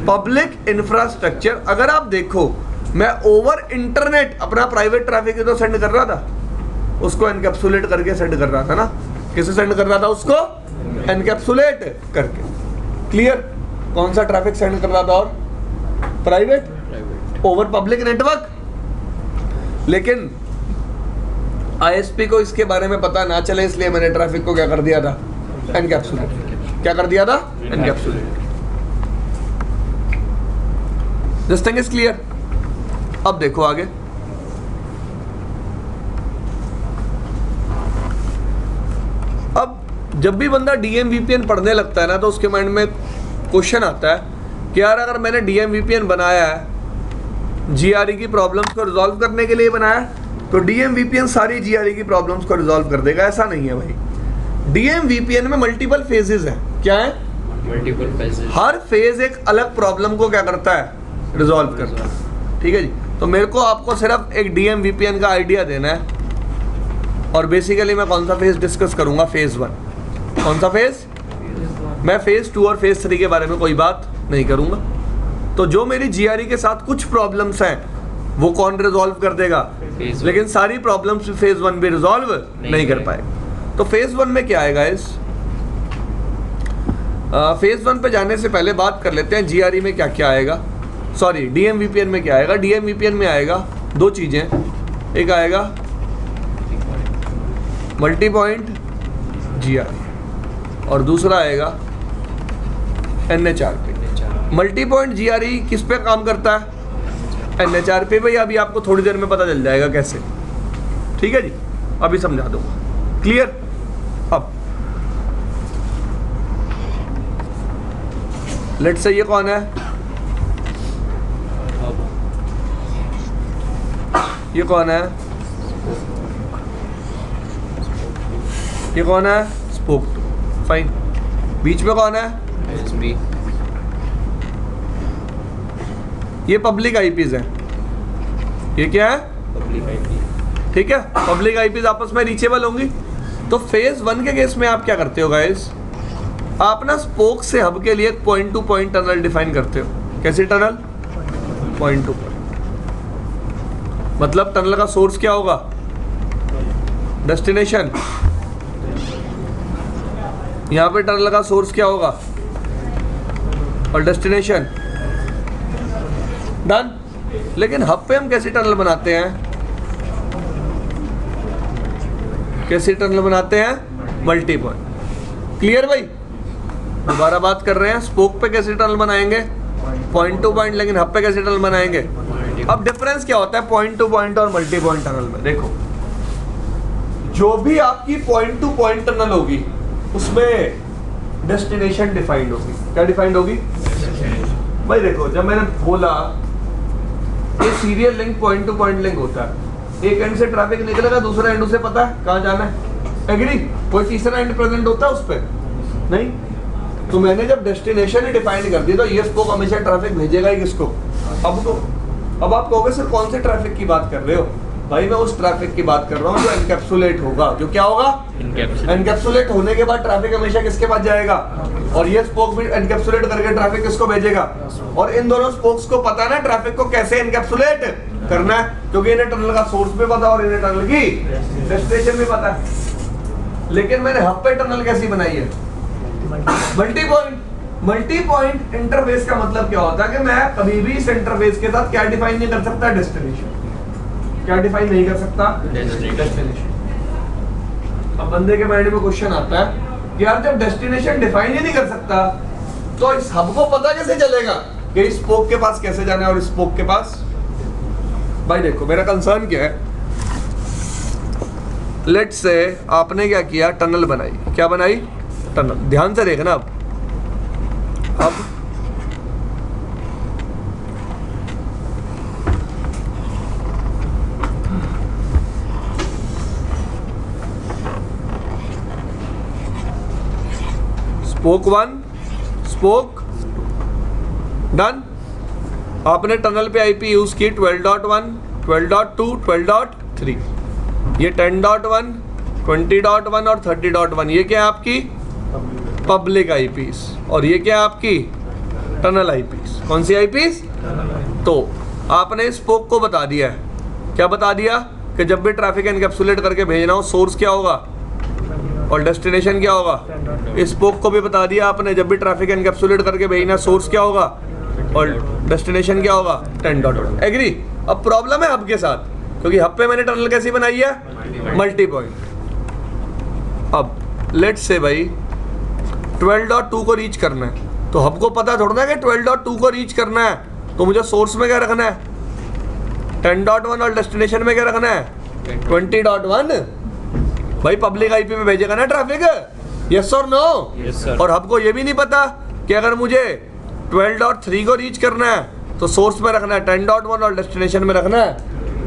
पब्लिक इंफ्रास्ट्रक्चर। अगर आप देखो मैं ओवर इंटरनेट अपना प्राइवेट ट्रैफिक तो सेंड कर रहा था, उसको एनकैप्सुलेट करके सेंड कर रहा था ना। किसे सेंड कर रहा था? उसको एनकैप्सुलेट करके। क्लियर? कौन सा ट्रैफिक सेंड कर रहा था? और प्राइवेट ओवर पब्लिक नेटवर्क। लेकिन आईएसपी को इसके बारे में पता ना चले, इसलिए मैंने ट्रैफिक को क्या कर दिया था? एनकैप्सुलेट। क्या कर दिया था? Encapsulate. This thing is clear. अब देखो आगे। अब जब भी बंदा डीएम वीपीएन पढ़ने लगता है ना, तो उसके माइंड में क्वेश्चन आता है कि यार अगर मैंने डीएम वीपीएन बनाया है जीआरई की प्रॉब्लम्स को रिजॉल्व करने के लिए बनाया, तो डीएम वीपीएन सारी जीआरई की प्रॉब्लम्स को रिजॉल्व कर देगा। ऐसा नहीं है भाई। डीएम वीपीएन में मल्टीपल फेजेस हैं। क्या है? Multiple phases. हर फेज एक अलग प्रॉब्लम को क्या करता है? रिजॉल्व करता है। ठीक है जी। तो मेरे को आपको सिर्फ एक डीएम वीपीएन का आइडिया देना है, और बेसिकली मैं कौन सा फेज डिस्कस करूंगा? फेज 1। कौन सा फेज? मैं फेज 2 और फेज 3 के बारे में कोई बात नहीं करूंगा। तो जो मेरी जीआरई के साथ कुछ प्रॉब्लम्स हैं वो कौन रिजॉल्व कर देगा? लेकिन सारी प्रॉब्लम्स फेज 1 भी रिजॉल्व नहीं कर पाएगा। तो फेज 1 में क्या आएगा? इस फेज 1 पे जाने से पहले बात कर लेते हैं जीआरई में क्या क्या आएगा। सॉरी, डीएम वीपीएन में क्या आएगा? डीएम वीपीएन में आएगा दो चीजें। एक आएगा मल्टी पॉइंट जीआरई और दूसरा आएगा एनएचआरपी। मल्टी पॉइंट जीआरई किस पे काम करता है? एनएचआरपी पे। अभी आपको थोड़ी देर में पता चल जाएगा कैसे। ठीक है जी, अभी समझा दूंगा। क्लियर? अब लेट्स से ये कौन है? ये कौन है? ये कौन है? स्पोक 2। फाइन। बीच में कौन है? एसबी। ये पब्लिक आईपीज है। ये क्या है? Public IP. ठीक है, पब्लिक आईपीज आपस में रीचेबल होंगी। तो फेज 1 के केस में आप क्या करते हो गाइस? आप ना स्पोक से हब के लिए एक point two point tunnel define करते हो। कैसी टनल? Point two point. मतलब टनल का सोर्स क्या होगा? डेस्टिनेशन। यहां पे टनल का सोर्स क्या होगा? और डेस्टिनेशन। डन। लेकिन हब पे हम कैसी टनल बनाते हैं? कैसी टनल बनाते हैं? Multi point. क्लियर भाई? दोबारा बात कर रहे हैं। स्पोक पे कैसी टनल बनाएंगे? Point two point. लेकिन हब पे कैसी टनल बनाएंगे? अब डिफरेंस क्या होता है पॉइंट टू पॉइंट और मल्टी पॉइंट टनल में? देखो, जो भी आपकी पॉइंट टू पॉइंट टनल होगी उसमें डेस्टिनेशन डिफाइंड होगी। क्या डिफाइंड होगी भाई? देखो, जब मैंने बोला ये serial link point two point link होता है, एक एंड से ट्रैफिक निकलेगा, दूसरा एंड उसे पता है कहाँ जाना है। एग्री? कोई तीसरा एंड प्रेजेंट होता है उस पर? नहीं। तो मैंने जब डेस्टिनेशन ही डिफाइन कर दी, तो ये स्पोक हमेशा ट्रैफिक भेजेगा ही किसको? अब को। अब आप कहोगे सर कौन से ट्रैफिक की बात कर रहे हो? भाई मैं उस ट्रैफिक की बात कर रहा हूँ जो एनकैप्सुलेट होगा। जो क्या होगा? एनकैप्सुलेट होने के बाद ट्रैफिक हमेशा किसके पास जाएगा? और ये स्पोक भी एनकैप्सुलेट करके ट्रैफिक किसको भेजेगा? और इन दोनों स्पोक्स को पता है ना ट्रैफिक को कैसे एनकैप्सुलेट करना है, क्योंकि इन्हें टनल का सोर्स भी पता और इन्हें टनल की डेस्टिनेशन भी पता है। लेकिन मैंने हब पे टनल कैसी बनाई है? Multi point. Multi point interface का मतलब क्या होता है कि मैं कभी भी इस इंटरफेस के साथ क्या डिफाइन नहीं कर सकता? डेस्टिनेशन। क्या डिफाइन नहीं कर सकता? डेस्टिनेशन। अब बंदे के माइंड में क्वेश्चन आता है कि यार जब डेस्टिनेशन डिफाइन ही नहीं कर सकता, तो इस हब को पता कैसे चलेगा कि इस स्पोक के पास कैसे जाना है और इस स्पोक के पास? भाई देखो, मेरा कंसर्न क्या है, लेट्स से आपने क्या किया? टनल बनाई। क्या बनाई? टनल। ध्यान से देखना। अब स्पोक 1, स्पोक डन। आपने टनल पे आईपी यूज की 12.1, 12.2, 12.3। ये 10.1, 20.1 और 30.1। ये क्या है आपकी? Public eyepiece. और ये क्या है आपकी? Tunnel eyepiece. कौन सी आईपीस? तो आपने इस स्पोक को बता दिया है, क्या बता दिया कि जब भी ट्रैफिक एनकैप्सुलेट करके भेजना हो सोर्स क्या होगा और डेस्टिनेशन क्या होगा। इस स्पोक को भी बता दिया आपने, जब भी ट्रैफिक एनकैप्सुलेट करके भेजना सोर्स क्या होगा और डेस्टिनेशन क्या होगा 10.1। एग्री। अब प्रॉब्लम है हब के साथ, क्योंकि हब पे मैंने टनल कैसी बनाई है, मल्टी पॉइंट। अब लेट्स से भाई 12.2 को रीच करना है, तो हब को पता थोड़ा ना कि 12.2 को रीच करना है, तो मुझे सोर्स में क्या रखना है 10.1 और डेस्टिनेशन में क्या रखना है 20.1। भाई पब्लिक आईपी पे भेजेगा ना ट्रैफिक, यस और नो। Yes, sir. और हब को ये भी नहीं पता कि अगर मुझे 12.3 को रीच करना है तो सोर्स में रखना है 10.1 और डेस्टिनेशन में रखना है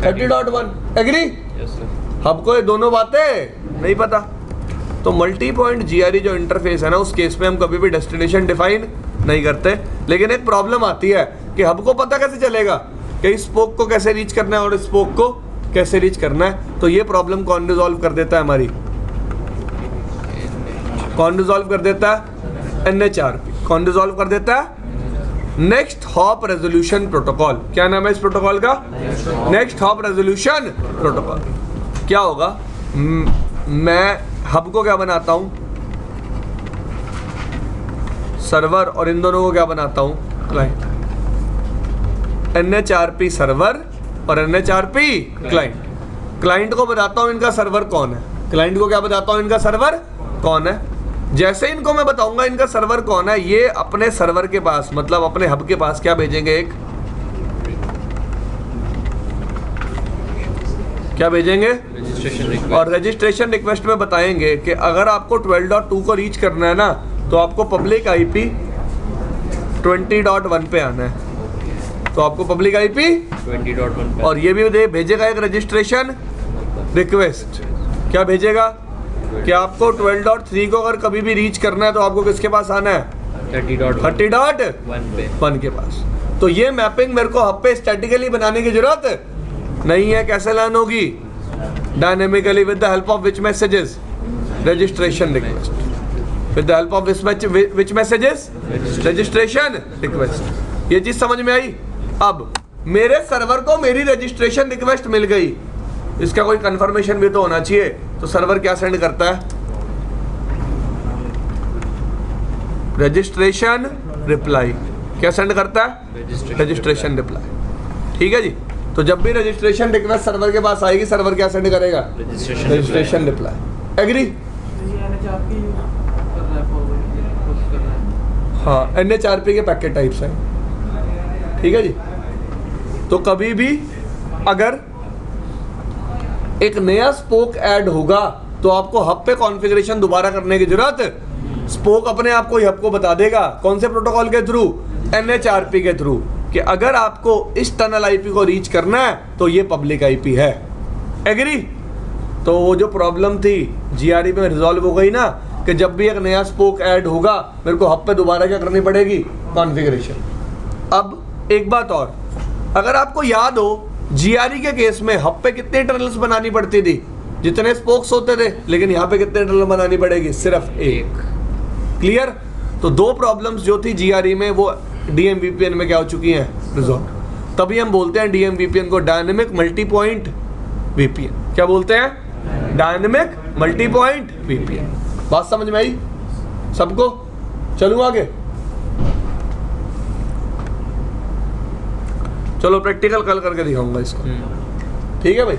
30.1। एग्री। Yes, sir. हब को ये दोनों बातें नहीं पता, तो मल्टी पॉइंट जीआरई जो इंटरफेस है ना, उस केस में हम कभी भी डेस्टिनेशन डिफाइन नहीं करते। लेकिन एक प्रॉब्लम आती है कि हब को पता कैसे चलेगा कि इस स्पोक को कैसे रीच करना है और इस स्पोक को कैसे रीच करना है। तो ये प्रॉब्लम कौन रिजॉल्व कर देता है हमारी, कौन रिजॉल्व कर देता है NHRP। कौन रिजॉल्व कर देता है, नेक्स्ट हॉप रेजोल्यूशन प्रोटोकॉल। क्या नाम है इस प्रोटोकॉल का, नेक्स्ट हॉप रेजोल्यूशन प्रोटोकॉल। क्या होगा, मैं हब को क्या बनाता हूं सर्वर, और इन दोनों को क्या बनाता हूं क्लाइंट। NHRP सर्वर और NHRP क्लाइंट। क्लाइंट को बताता हूं इनका सर्वर कौन है, क्लाइंट को क्या बताता हूं इनका सर्वर कौन है। जैसे इनको मैं बताऊंगा इनका सर्वर कौन है, ये अपने सर्वर के पास मतलब अपने हब के पास क्या भेजेंगे, एक क्या भेजेंगे Registration request. और रजिस्ट्रेशन रिक्वेस्ट में बताएंगे कि अगर आपको 12.2 को रीच करना है ना, तो आपको पब्लिक आईपी 20.1 पे आना है, तो आपको पब्लिक आईपी 20.1 और ये भी भेजेगा एक रजिस्ट्रेशन रिक्वेस्ट। क्या भेजेगा कि आपको 12.3 को अगर कभी भी रीच करना है तो आपको किसके पास आना है 30.1 30.1 के पास। तो ये मैपिंग मेरे को हब पे स्टैटिकली बनाने की जरूरत नहीं है। कैसे लर्न होगी, dynamically with the help of which messages, registration request. With the help of which messages, registration request. ये चीज समझ में आई। अब मेरे सर्वर को मेरी रजिस्ट्रेशन रिक्वेस्ट मिल गई, इसका कोई कंफर्मेशन भी तो होना चाहिए। तो सर्वर क्या सेंड करता है, रजिस्ट्रेशन रिप्लाई। क्या सेंड करता है, रजिस्ट्रेशन रिप्लाई। ठीक है जी। तो जब भी रजिस्ट्रेशन रिक्वेस्ट सर्वर के पास आएगी, सर्वर क्या सेंड करेगा, रजिस्ट्रेशन रिप्लाई। एग्री। हाँ, NHRP के पैकेट टाइप्स हैं। ठीक है जी। तो कभी भी अगर एक नया स्पोक ऐड होगा तो आपको हब पे कॉन्फ़िगरेशन दोबारा करने की जरूरत, स्पोक अपने आप को हब को बता देगा। कौन से प्रोटोकॉल के थ्रू, NHRP के थ्रू, कि अगर आपको इस टनल आईपी को रीच करना है तो ये पब्लिक आईपी है। एग्री। तो वो जो प्रॉब्लम थी जीआरई में रिजॉल्व हो गई ना, कि जब भी एक नया स्पोक ऐड होगा मेरे को हब पे दोबारा क्या करनी पड़ेगी, कॉन्फ़िगरेशन। अब एक बात और, अगर आपको याद हो जीआरई के केस में हब पे कितने टनल्स बनानी पड़ती थी, जितने स्पोक्स होते थे, लेकिन यहाँ पे कितने टनल बनानी पड़ेगी, सिर्फ एक। क्लियर। तो दो प्रॉब्लम्स जो थी जीआरई में वो DMVPN में क्या हो चुकी हैं, रिजॉल्व। तभी हम बोलते हैं DMVPN को डायनेमिक मल्टी पॉइंट VPN। क्या बोलते हैं, डायनेमिक मल्टी पॉइंट VPN। बात समझ में आई सबको। चलूँ आगे, चलो प्रैक्टिकल कल करके दिखाऊंगा इसको। ठीक है भाई।